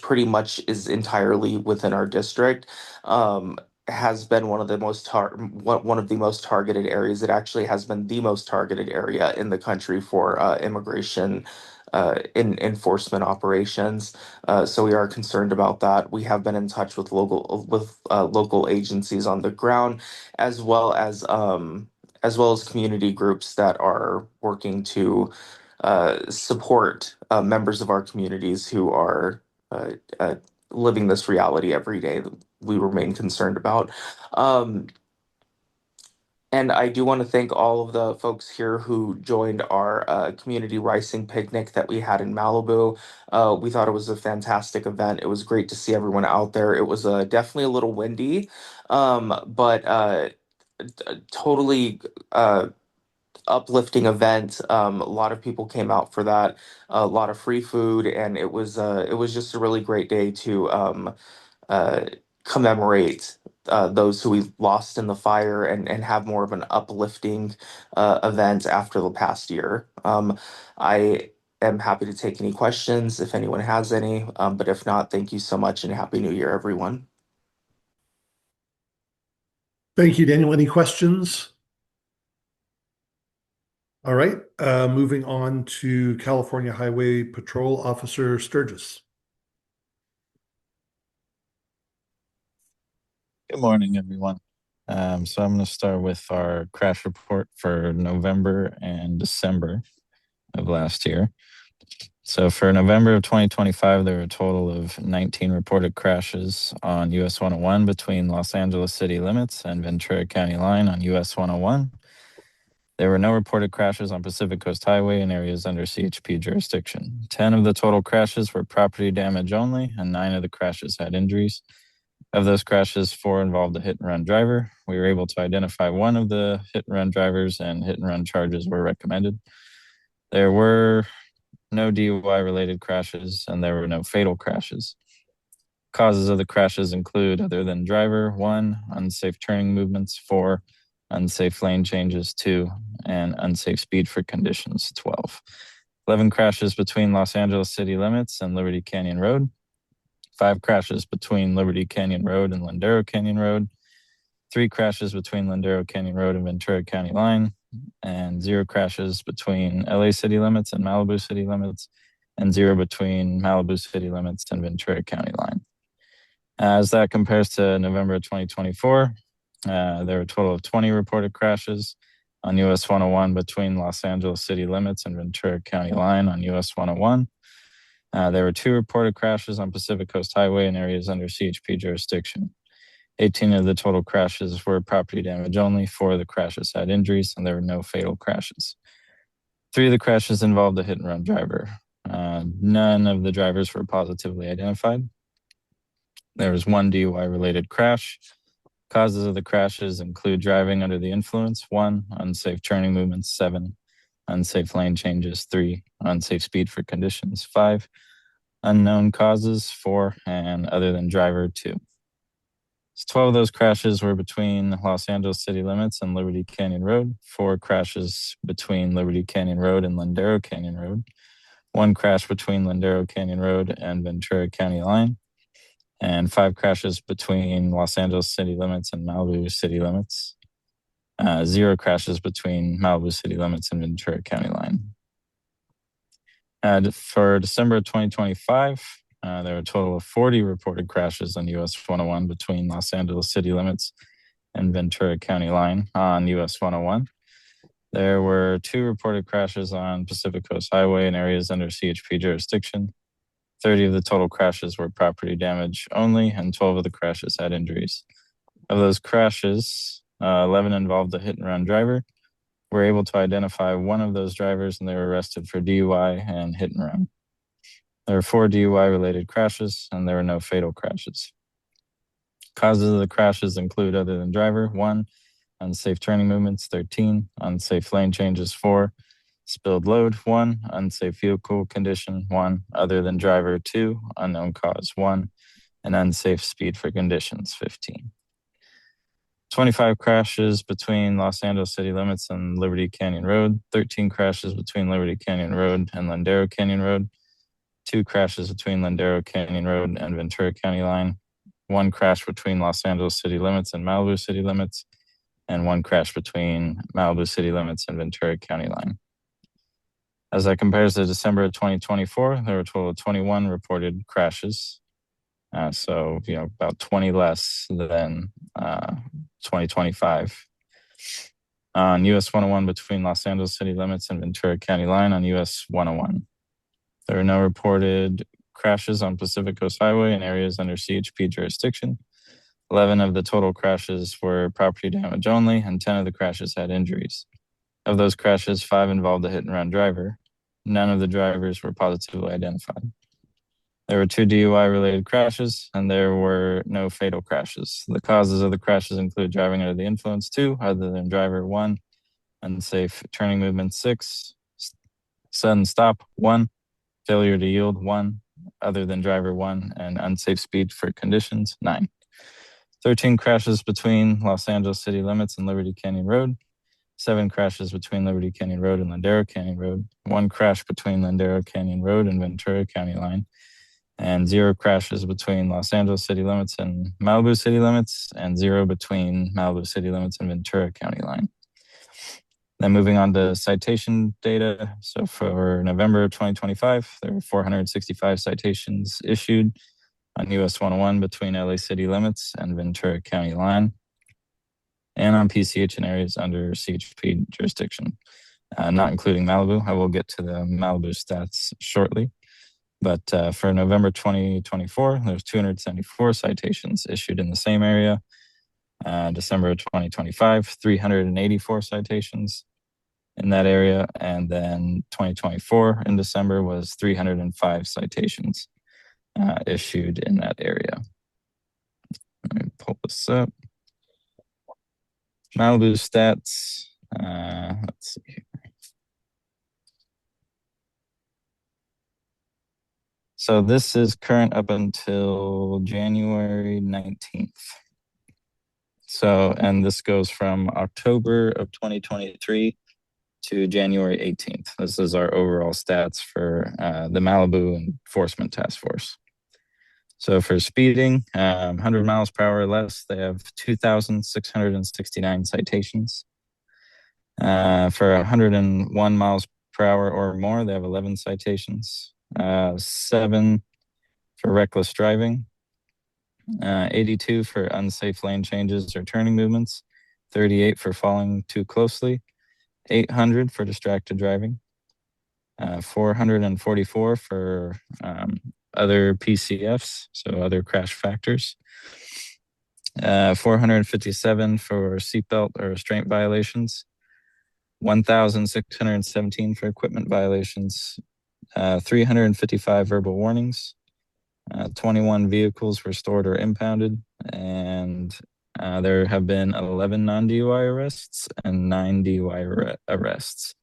pretty much is entirely within our district, has been one of the one of the most targeted areas. It actually has been the most targeted area in the country for immigration enforcement operations. So we are concerned about that. We have been in touch with local agencies on the ground, as well as community groups that are working to support members of our communities who are uh, uh, living this reality every day that we remain concerned about. Um, And I do want to thank all of the folks here who joined our community ricing picnic that we had in Malibu. We thought it was a fantastic event. It was great to see everyone out there. It was definitely a little windy, but totally uplifting event. A lot of people came out for that. A lot of free food, and it was just a really great day to uh, commemorate those who we lost in the fire and have more of an uplifting event after the past year. I am happy to take any questions if anyone has any, but if not, thank you so much and Happy New Year, everyone. Thank you, Daniel. Any questions? All right, moving on to California Highway Patrol Officer Sturgis. Good morning, everyone. So I'm going to start with our crash report for November and December of last year. So for November of 2025, there were a total of 19 reported crashes on US 101 between Los Angeles city limits and Ventura County line on US 101. There were no reported crashes on Pacific Coast Highway in areas under CHP jurisdiction. 10 of the total crashes were property damage only, and 9 of the crashes had injuries. Of those crashes, 4 involved a hit-and-run driver. We were able to identify 1 of the hit-and-run drivers, and hit-and-run charges were recommended. There were no DUI-related crashes, and there were no fatal crashes. Causes of the crashes include, other than driver, 1, unsafe turning movements, 4, unsafe lane changes, 2, and unsafe speed for conditions, 12. 11 crashes between Los Angeles city limits and Liberty Canyon Road. 5 crashes between Liberty Canyon Road and Lindero Canyon Road, 3 crashes between Lindero Canyon Road and Ventura County line, and 0 crashes between LA city limits and Malibu city limits, and 0 between Malibu city limits and Ventura County line. As that compares to November 2024, there were a total of 20 reported crashes on US 101 between Los Angeles city limits and Ventura County line on US 101. There were 2 reported crashes on Pacific Coast Highway in areas under CHP jurisdiction. 18 of the total crashes were property damage only. 4 of the crashes had injuries, and there were no fatal crashes. 3 of the crashes involved a hit-and-run driver. None of the drivers were positively identified. There was 1 DUI-related crash. Causes of the crashes include driving under the influence, 1, unsafe turning movements, 7, unsafe lane changes, 3, unsafe speed for conditions, 5, unknown causes, 4, and other than driver, 2. 12 of those crashes were between Los Angeles city limits and Liberty Canyon Road, 4 crashes between Liberty Canyon Road and Lindero Canyon Road, 1 crash between Lindero Canyon Road and Ventura County line, and 5 crashes between Los Angeles city limits and Malibu city limits. 0 crashes between Malibu city limits and Ventura County line. For December 2025, there were a total of 40 reported crashes on US 101 between Los Angeles city limits and Ventura County line on US 101. There were 2 reported crashes on Pacific Coast Highway in areas under CHP jurisdiction. 30 of the total crashes were property damage only, and 12 of the crashes had injuries. Of those crashes, 11 involved a hit-and-run driver. We were able to identify 1 of those drivers, and they were arrested for DUI and hit-and-run. There were 4 DUI-related crashes, and there were no fatal crashes. Causes of the crashes include, other than driver, 1, unsafe turning movements, 13, unsafe lane changes, 4, spilled load, 1, unsafe vehicle condition, 1, other than driver, 2, unknown cause, 1, and unsafe speed for conditions, 15. 25 crashes between Los Angeles city limits and Liberty Canyon Road, 13 crashes between Liberty Canyon Road and Lindero Canyon Road, 2 crashes between Lindero Canyon Road and Ventura County line, 1 crash between Los Angeles city limits and Malibu city limits, and 1 crash between Malibu city limits and Ventura County line. As that compares to December of 2024, there were a total of 21 reported crashes. So, about 20 less than 2025. On US 101 between Los Angeles city limits and Ventura County line on US 101. There were no reported crashes on Pacific Coast Highway in areas under CHP jurisdiction. 11 of the total crashes were property damage only, and 10 of the crashes had injuries. Of those crashes, 5 involved a hit-and-run driver. None of the drivers were positively identified. There were 2 DUI-related crashes, and there were no fatal crashes. The causes of the crashes include driving under the influence 2, other than driver 1, unsafe turning movement 6, sudden stop 1, failure to yield 1, other than driver 1, and unsafe speed for conditions 9. 13 crashes between Los Angeles city limits and Liberty Canyon Road. 7 crashes between Liberty Canyon Road and Ladera Canyon Road. 1 crash between Ladera Canyon Road and Ventura County line. And 0 crashes between Los Angeles city limits and Malibu city limits, and 0 between Malibu city limits and Ventura County line. Then moving on to citation data. So for November 2025, there were 465 citations issued on US 101 between LA city limits and Ventura County line, and on PCH in areas under CHP jurisdiction, not including Malibu. I will get to the Malibu stats shortly. But for November 2024, there's 274 citations issued in the same area. December 2025, 384 citations in that area. And then 2024 in December was 305 citations issued in that area. Let me pull this up. Malibu stats. Let's see here. So this is current up until January 19th. So, and this goes from October of 2023 to January 18th. This is our overall stats for the Malibu Enforcement Task Force. So for speeding, 100 miles per hour or less, they have 2,669 citations. For 101 miles per hour or more, they have 11 citations. 7 for reckless driving, 82 for unsafe lane changes or turning movements, 38 for falling too closely, 800 for distracted driving, 444 for other PCFs, so other crash factors, 457 for seatbelt or restraint violations, 1,617 for equipment violations, 355 verbal warnings, 21 vehicles were stored or impounded, and there have been 11 non-DUI arrests and 9 DUI arrests.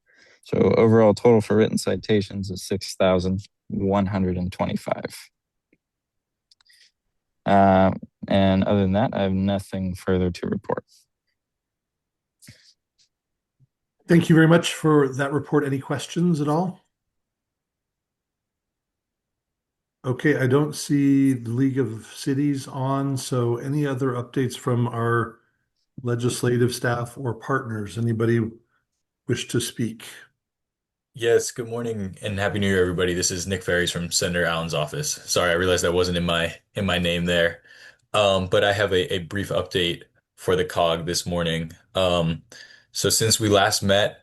So overall total for written citations is 6,125. And other than that, I have nothing further to report. Thank you very much for that report. Any questions at all? Okay, I don't see the League of Cities on, so any other updates from our legislative staff or partners? Anybody wish to speak? Yes, good morning and happy New Year, everybody. This is Nick Ferries from Senator Allen's office. Sorry, I realized that wasn't in my name there. But I have a brief update for the COG this morning. So since we last met,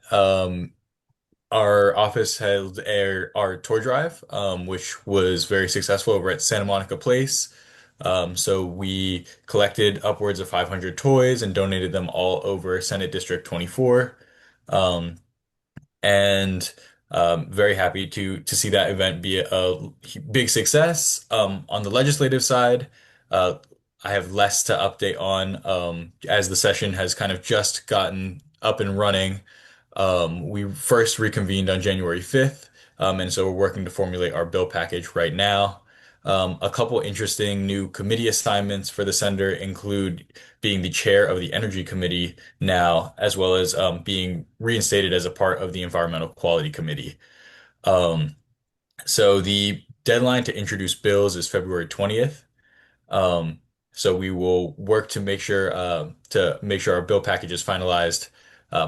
our office held our toy drive, which was very successful over at Santa Monica Place. So we collected upwards of 500 toys and donated them all over Senate District 24. And very happy to see that event be a big success. On the legislative side, I have less to update on as the session has kind of just gotten up and running. We first reconvened on January 5th, and so we're working to formulate our bill package right now. A couple interesting new committee assignments for the senator include being the chair of the Energy Committee now, as well as being reinstated as a part of the Environmental Quality Committee. So the deadline to introduce bills is February 20th. So we will work to make sure our bill package is finalized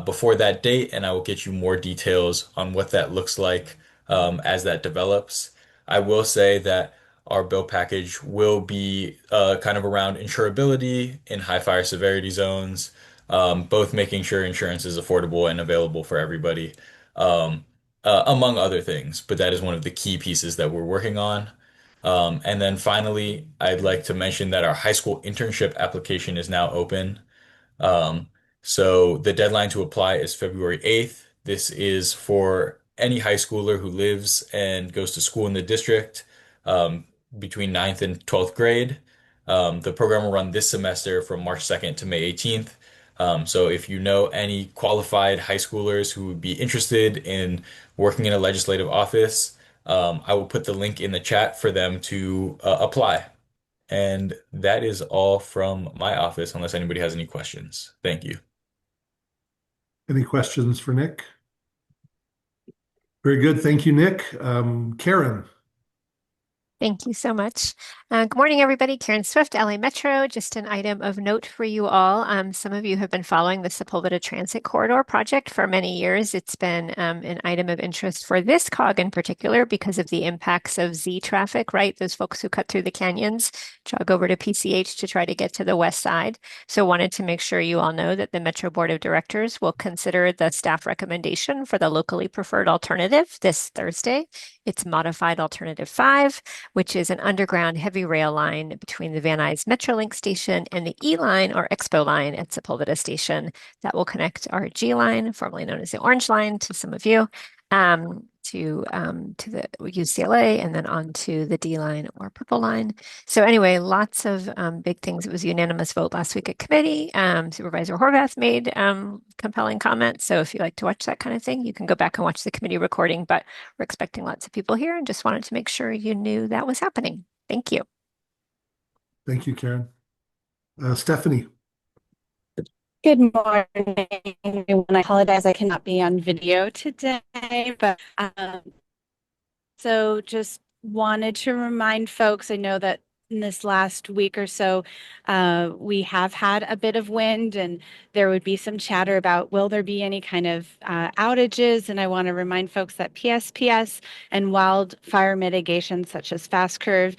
before that date, and I will get you more details on what that looks like as that develops. I will say that our bill package will be kind of around insurability in high fire severity zones, both making sure insurance is affordable and available for everybody, among other things. But that is one of the key pieces that we're working on. And then finally, I'd like to mention that our high school internship application is now open. Um, so the deadline to apply is February 8th. This is for any high schooler who lives and goes to school in the district um, between ninth and 12th grade. The program will run this semester from March 2nd to May 18th. So if you know any qualified high schoolers who would be interested in working in a legislative office, I will put the link in the chat for them to apply. And that is all from my office, unless anybody has any questions. Thank you. Any questions for Nick? Very good. Thank you, Nick. Karen. Thank you so much. Good morning, everybody. Karen Swift, LA Metro. Just an item of note for you all. Some of you have been following the Sepulveda Transit Corridor project for many years. It's been an item of interest for this COG in particular because of the impacts of Z traffic, right? Those folks who cut through the canyons, jog over to PCH to try to get to the west side. So wanted to make sure you all know that the Metro Board of Directors will consider the staff recommendation for the locally preferred alternative this Thursday. It's modified alternative 5, which is an underground heavy rail line between the Van Nuys Metrolink station and the E line or Expo line at Sepulveda Station that will connect our G line, formerly known as the Orange Line, to some of you, to the UCLA and then on to the D line or Purple line. So anyway, lots of big things. It was a unanimous vote last week at committee. Supervisor Horvath made compelling comments. So if you like to watch that kind of thing, you can go back and watch the committee recording, but we're expecting lots of people here and just wanted to make sure you knew that was happening. Thank you. Thank you, Karen. Stephanie. Good morning, everyone. I apologize I cannot be on video today, but so just wanted to remind folks, I know that in this last week or so, we have had a bit of wind and there would be some chatter about will there be any kind of outages? And I want to remind folks that PSPS and wildfire mitigation such as Fast Curve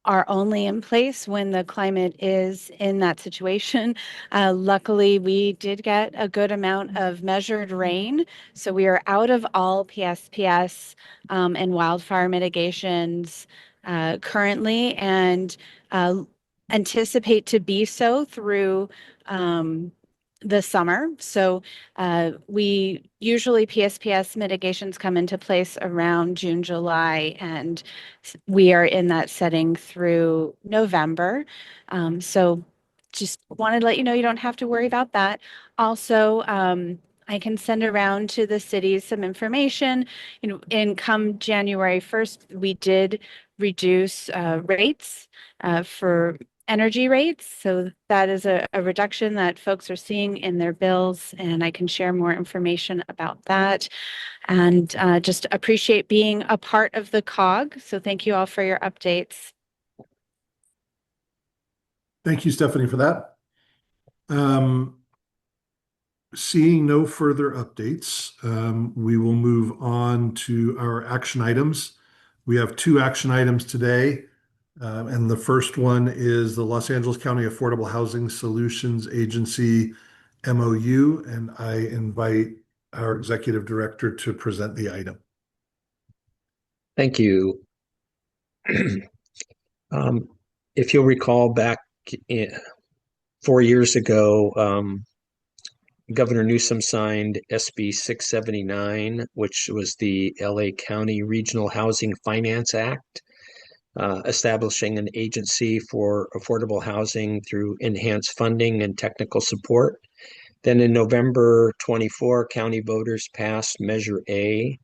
are only in place when the climate is in that situation. Luckily, we did get a good amount of measured rain, so we are out of all PSPS and wildfire mitigations currently, and anticipate to be so through the summer. So we usually PSPS mitigations come into place around June, July, and we are in that setting through November. So just wanted to let you know you don't have to worry about that. Also, I can send around to the cities some information. You know, in come January 1st, we did reduce rates for energy rates. So that is a reduction that folks are seeing in their bills, and I can share more information about that. And just appreciate being a part of the COG. So thank you all for your updates. Thank you, Stephanie, for that. Seeing no further updates, we will move on to our action items. We have 2 action items today. And the first one is the Los Angeles County Affordable Housing Solutions Agency MOU, and I invite our executive director to present the item. Thank you. If you'll recall back 4 years ago, Governor Newsom signed SB 679, which was the LA County Regional Housing Finance Act, establishing an agency for affordable housing through enhanced funding and technical support. Then in November 24, county voters passed Measure A,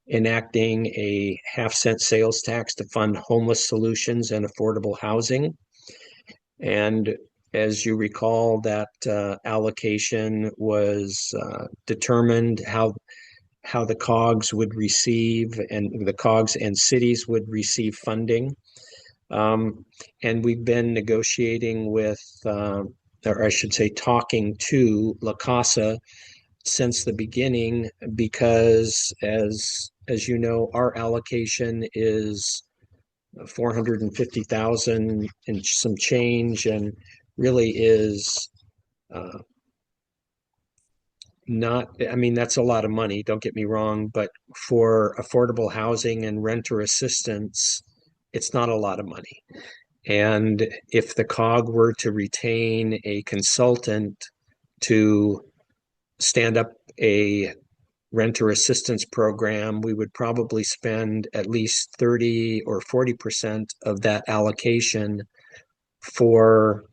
enacting a half-cent sales tax to fund homeless solutions and affordable housing. And as you recall, that allocation was determined how the COGs would receive, and the COGs and cities would receive funding. And we've been negotiating with, or I should say, talking to La Casa since the beginning, because as you know, our allocation is 450,000 and some change, and really is not, I mean, that's a lot of money, don't get me wrong, but for affordable housing and renter assistance, it's not a lot of money. And if the COG were to retain a consultant to stand up a renter assistance program, we would probably spend at least 30 or 40% of that allocation for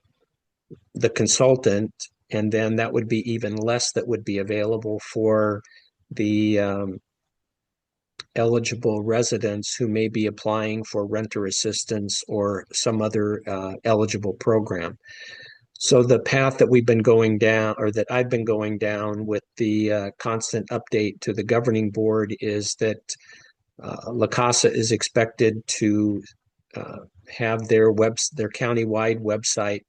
the consultant, and then that would be even less that would be available for the eligible residents who may be applying for renter assistance or some other eligible program. So the path that we've been going down, or that I've been going down with the constant update to the governing board, is that La Casa is expected to have their county-wide website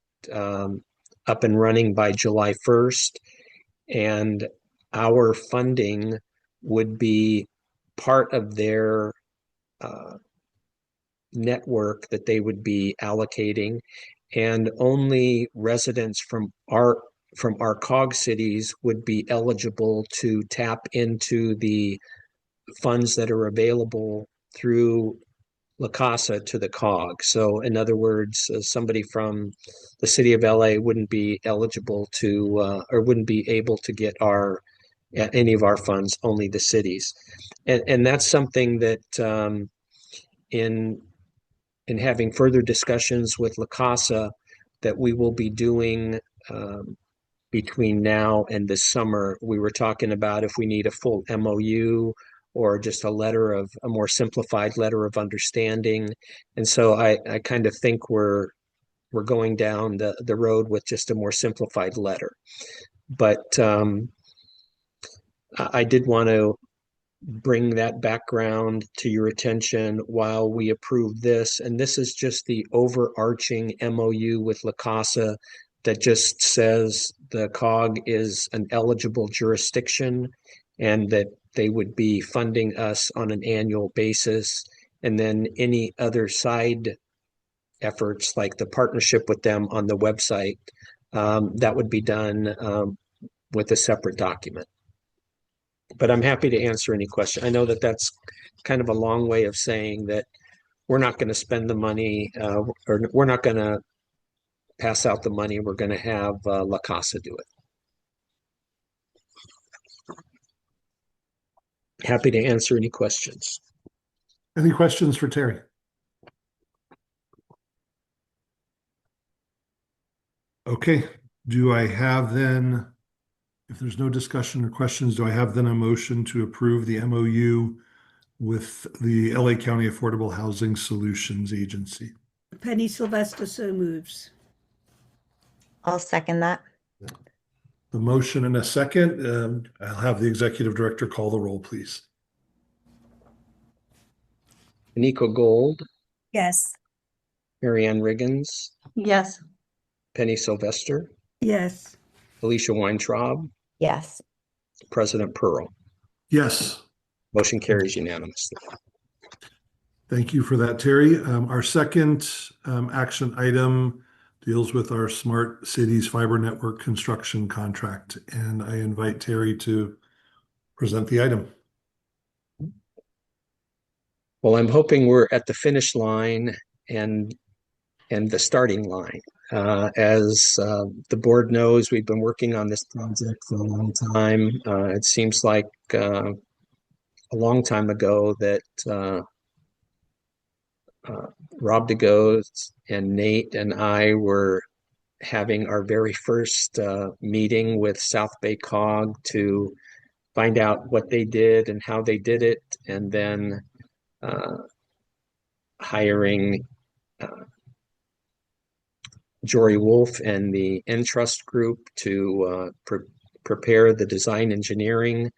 up and running by July 1st, and our funding would be part of their network that they would be allocating, and only residents from our COG cities would be eligible to tap into the funds that are available through La Casa to the COG. So in other words, somebody from the city of LA wouldn't be eligible to or wouldn't be able to get any of our funds, only the cities. And that's something that in having further discussions with La Casa that we will be doing between now and this summer. We were talking about if we need a full MOU or just a more simplified letter of understanding. And so I kind of think we're going down the road with just a more simplified letter. But I did want to bring that background to your attention while we approve this. And this is just the overarching MOU with La Casa that just says the COG is an eligible jurisdiction and that they would be funding us on an annual basis. And then any other side efforts like the partnership with them on the website, that would be done with a separate document. But I'm happy to answer any question. I know that that's kind of a long way of saying that we're not going to spend the money, or we're not going to pass out the money. We're going to have La Casa do it. Happy to answer any questions. Any questions for Terry? Okay, do I have then, if there's no discussion or questions, do I have then a motion to approve the MOU with the LA County Affordable Housing Solutions Agency? Penny Sylvester so moves. I'll second that. The motion and a second. I'll have the executive director call the roll, please. Nico Gold, Yes. Marianne Riggins, Yes. Penny Sylvester, Yes. Alicia Weintraub, Yes. President Pearl. Yes. Motion carries unanimously. Thank you for that, Terry. Our second action item deals with our Smart Cities Fiber Network construction contract, and I invite Terry to present the item. Well, I'm hoping we're at the finish line and the starting line. As the board knows, we've been working on this project for a long time. It seems like a long time ago that Rob DeGoes and Nate and I were having our very first meeting with South Bay COG to find out what they did and how they did it, and then hiring Jory Wolf and the Entrust Group to prepare the design engineering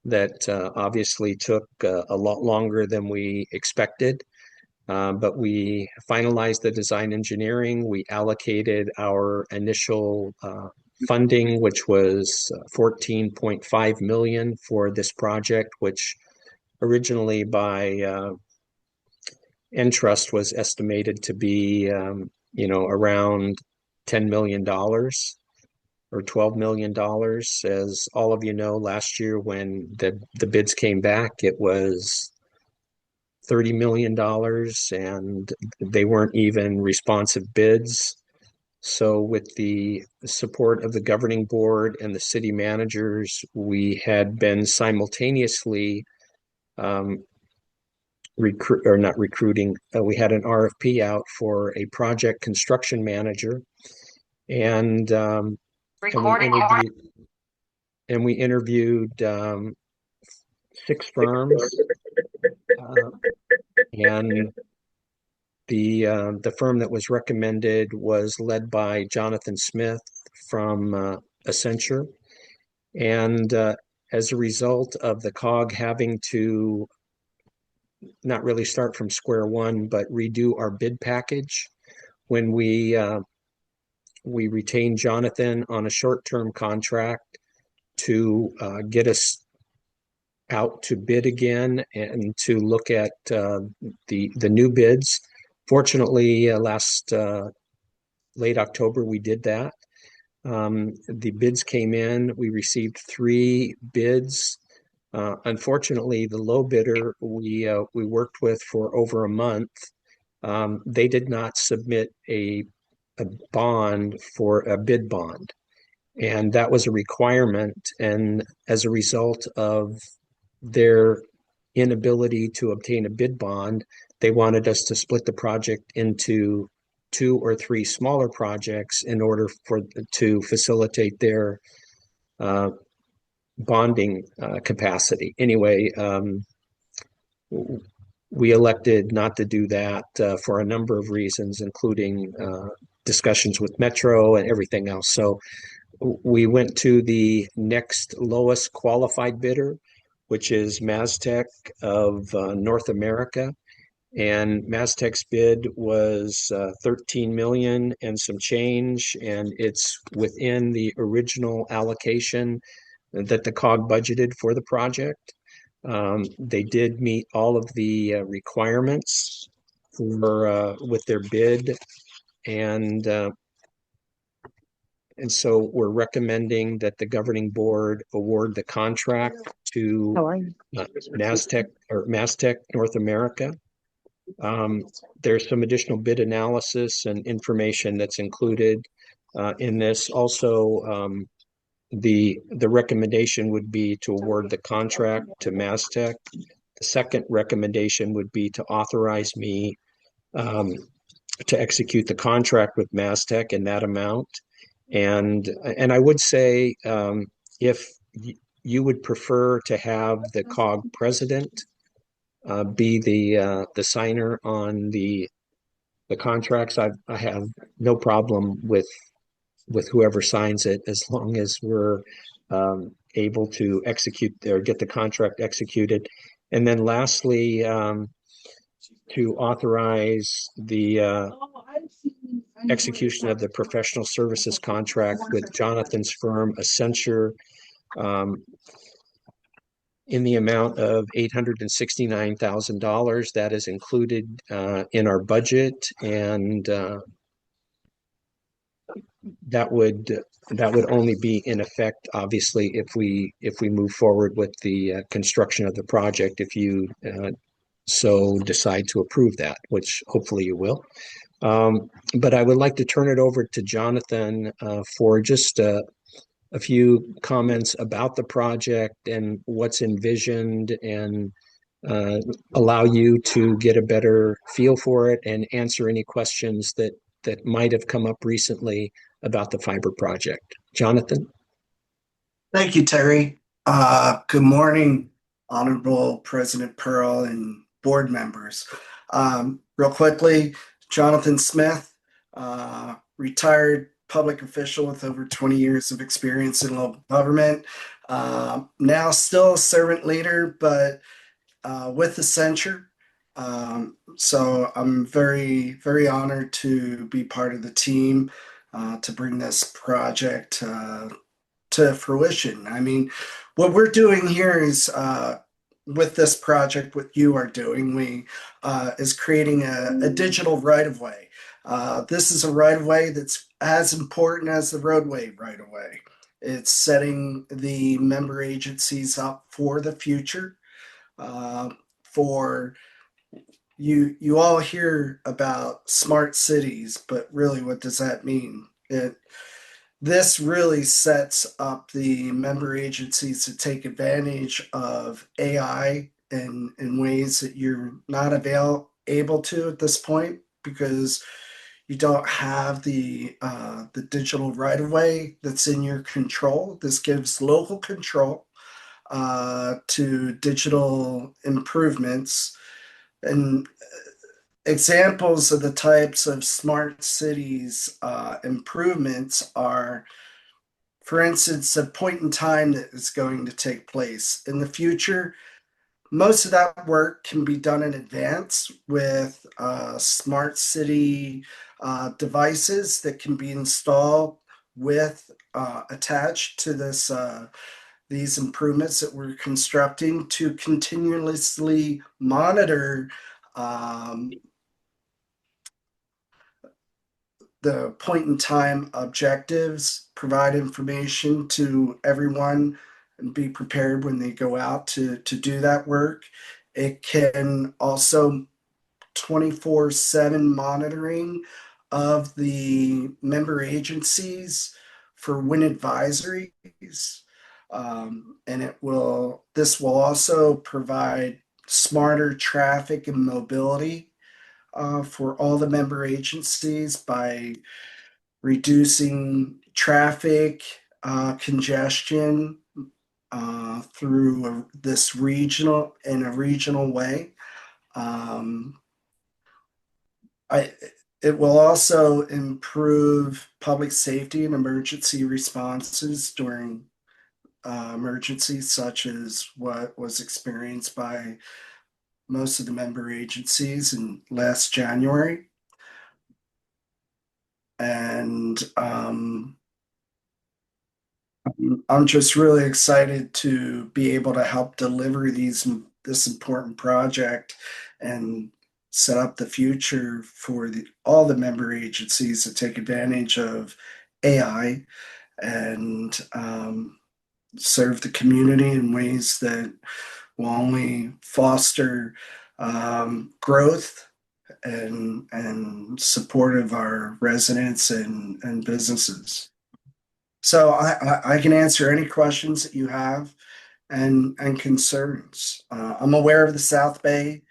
that obviously took a lot longer than we expected. But we finalized the design engineering. We allocated our initial funding, which was $14.5 million for this project, which originally by Entrust was estimated to be around $10 million or $12 million. As all of you know, last year when the bids came back, it was $30 million, and they weren't even responsive bids. So with the support of the governing board and the city managers, we had been simultaneously we had an RFP out for a project construction manager, and we interviewed 6 firms, and the firm that was recommended was led by Jonathan Smith from Accenture. And as a result of the COG having to not really start from square one, but redo our bid package, when we retained Jonathan on a short-term contract to get us out to bid again and to look at the new bids. Fortunately, last late October, we did that. The bids came in. We received 3 bids. Unfortunately, the low bidder we worked with for over a month, they did not submit a bond for a bid bond. And that was a requirement. And as a result of their inability to obtain a bid bond, they wanted us to split the project into 2 or 3 smaller projects in order to facilitate their bonding capacity. Anyway, we elected not to do that for a number of reasons, including discussions with Metro and everything else. So we went to the next lowest qualified bidder, which is Mastech of North America. And Mastech's bid was 13 million and some change, and it's within the original allocation that the COG budgeted for the project. They did meet all of the requirements for with their bid, and so we're recommending that the governing board award the contract to Mastech North America. There's some additional bid analysis and information that's included in this. Also, the recommendation would be to award the contract to Mastech. The second recommendation would be to authorize me to execute the contract with Mastech in that amount. And I would say if you would prefer to have the COG president be the signer on the contracts, I have no problem with whoever signs it, as long as we're able to execute or get the contract executed. And then lastly, to authorize the execution of the professional services contract with Jonathan's firm, Accenture, in the amount of $869,000. That is included in our budget, and that would only be in effect, obviously, if we move forward with the construction of the project, if you so decide to approve that, which hopefully you will. But I would like to turn it over to Jonathan for just a few comments about the project and what's envisioned, and allow you to get a better feel for it and answer any questions that might have come up recently about the fiber project. Jonathan? Thank you, Terry. Good morning, Honorable President Pearl and board members. Real quickly, Jonathan Smith, retired public official with over 20 years of experience in local government. Now still a servant leader, but with Accenture. So I'm very, very honored to be part of the team to bring this project to fruition. I mean, what we're doing here is with this project, what you are doing, is creating a digital right-of-way. This is a right-of-way that's as important as the roadway right-of-way. It's setting the member agencies up for the future, for you all hear about smart cities, but really, what does that mean? This really sets up the member agencies to take advantage of AI in ways that you're not able to at this point, because you don't have the digital right of way that's in your control. This gives local control to digital improvements. And examples of the types of smart cities improvements are, for instance, a point in time that is going to take place in the future. Most of that work can be done in advance with smart city devices that can be installed with attached to these improvements that we're constructing to continuously monitor the point in time objectives, provide information to everyone, and be prepared when they go out to do that work. It can also 24/7 monitoring of the member agencies for wind advisories. And this will also provide smarter traffic and mobility for all the member agencies by reducing traffic congestion through this in a regional way. It will also improve public safety and emergency responses during emergencies, such as what was experienced by most of the member agencies in last January. And I'm just really excited to be able to help deliver this important project and set up the future for all the member agencies to take advantage of AI and serve the community in ways that will only foster growth and support of our residents and businesses. So I can answer any questions that you have and concerns. I'm aware of the South Bay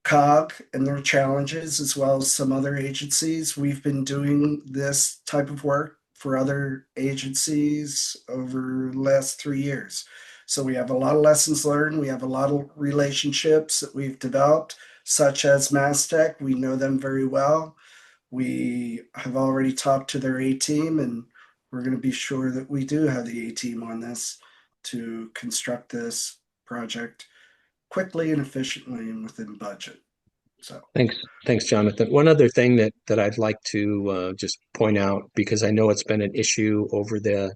COG and their challenges, as well as some other agencies. We've been doing this type of work for other agencies over the last 3 years. So we have a lot of lessons learned. We have a lot of relationships that we've developed, such as MasTech. We know them very well. We have already talked to their A team, and we're going to be sure that we do have the A team on this to construct this project quickly and efficiently and within budget. So Thanks, Jonathan. One other thing that I'd like to just point out, because I know it's been an issue over the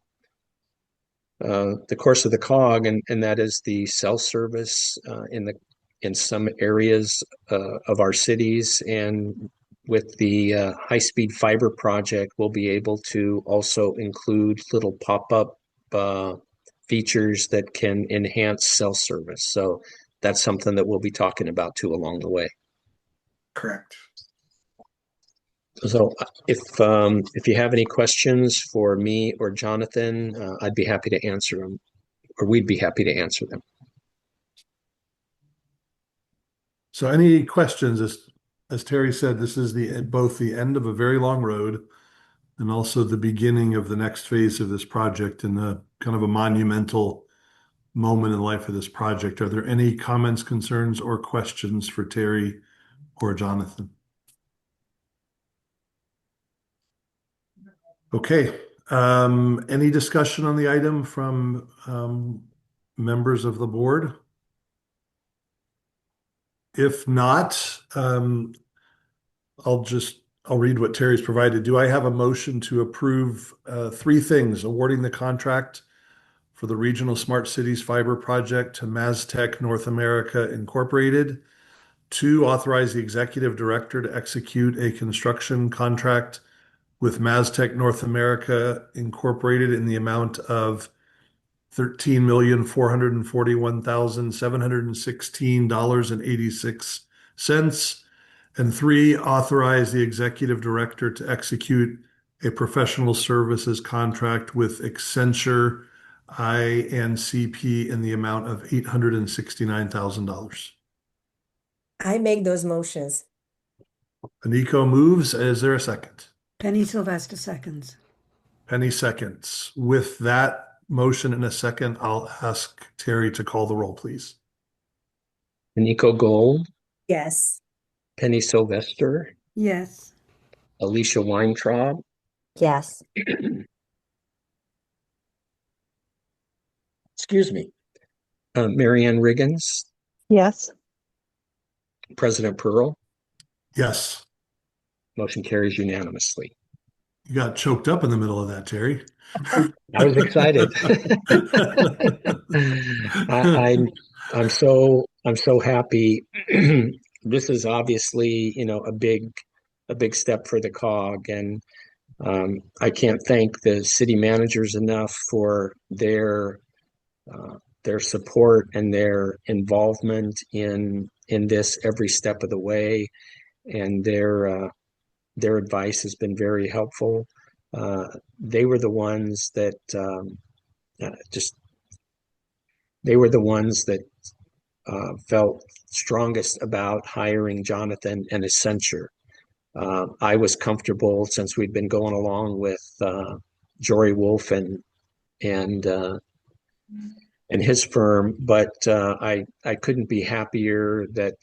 course of the COG, and that is the cell service in some areas of our cities. And with the high-speed fiber project, we'll be able to also include little pop-up features that can enhance cell service. So that's something that we'll be talking about too along the way. Correct. So if you have any questions for me or Jonathan, I'd be happy to answer them, or we'd be happy to answer them. So any questions? As Terry said, this is both the end of a very long road and also the beginning of the next phase of this project and the kind of a monumental moment in life of this project. Are there any comments, concerns, or questions for Terry or Jonathan? Okay. Any discussion on the item from members of the board? If not, I'll read what Terry's provided. Do I have a motion to approve three things: awarding the contract for the Regional Smart Cities Fiber Project to MasTech North America Incorporated; two, authorize the executive director to execute a construction contract with MasTech North America Incorporated in the amount of $13,441,716.86. And 3, authorize the executive director to execute a professional services contract with Accenture INCP in the amount of $869,000. I make those motions. Nico moves. Is there a second? Penny Sylvester seconds. Penny seconds. With that motion in a second, I'll ask Terry to call the roll, please. Nico Gold, Yes. Penny Sylvester, Yes. Alicia Weintraub, Yes. excuse me, Marianne Riggins, Yes. President Pearl. Yes. Motion carries unanimously. You got choked up in the middle of that, Terry. I was excited. I'm so happy. This is obviously, a big step for the COG, and I can't thank the city managers enough for their support and their involvement in this every step of the way, and their advice has been very helpful. They were the ones that felt strongest about hiring Jonathan and Accenture. I was comfortable since we'd been going along with Jory Wolf and his firm, but I couldn't be happier that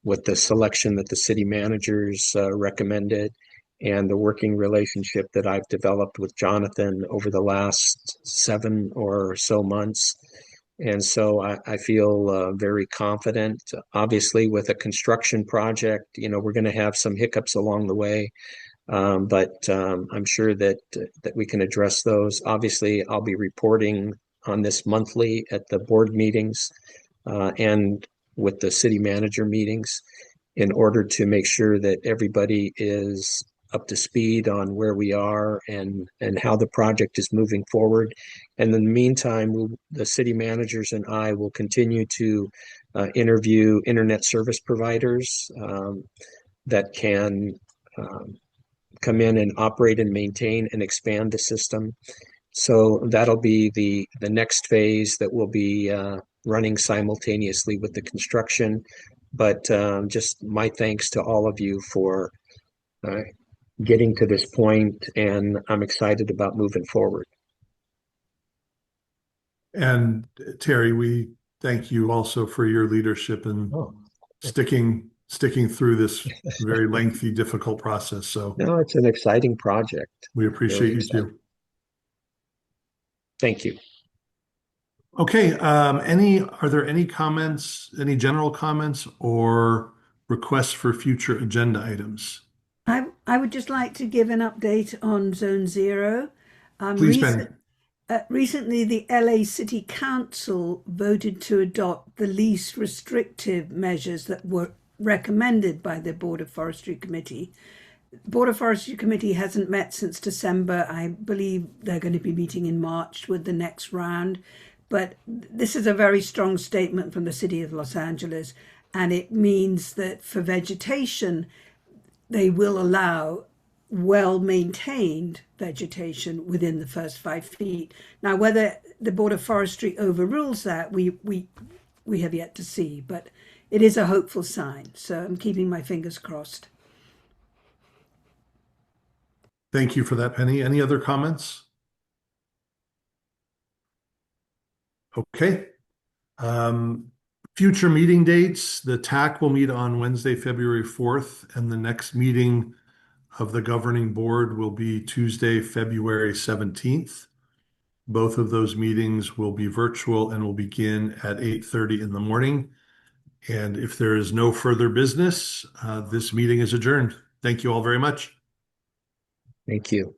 with the selection that the city managers recommended and the working relationship that I've developed with Jonathan over the last 7 or so months. And so I feel very confident. Obviously, with a construction project, we're going to have some hiccups along the way, but I'm sure that we can address those. Obviously, I'll be reporting on this monthly at the board meetings and with the city manager meetings in order to make sure that everybody is up to speed on where we are and how the project is moving forward. And in the meantime, the city managers and I will continue to interview internet service providers that can come in and operate and maintain and expand the system. So that'll be the next phase that will be running simultaneously with the construction. But just my thanks to all of you for getting to this point, and I'm excited about moving forward. And Terry, we thank you also for your leadership and sticking through this very lengthy, difficult process. So no, it's an exciting project. We appreciate you too. Thank you. Okay. Are there any comments, any general comments or requests for future agenda items? I would just like to give an update on Zone 0. Please, Penny. Recently, the LA City Council voted to adopt the least restrictive measures that were recommended by the Board of Forestry Committee. The Board of Forestry Committee hasn't met since December. I believe they're going to be meeting in March with the next round. But this is a very strong statement from the City of Los Angeles, and it means that for vegetation, they will allow well-maintained vegetation within the first 5 feet. Now, whether the Board of Forestry overrules that, we have yet to see, but it is a hopeful sign. So I'm keeping my fingers crossed. Thank you for that, Penny. Any other comments? Okay. Future meeting dates. The TAC will meet on Wednesday, February 4th, and the next meeting of the governing board will be Tuesday, February 17th. Both of those meetings will be virtual and will begin at 8:30 in the morning. And if there is no further business, this meeting is adjourned. Thank you all very much. Thank you.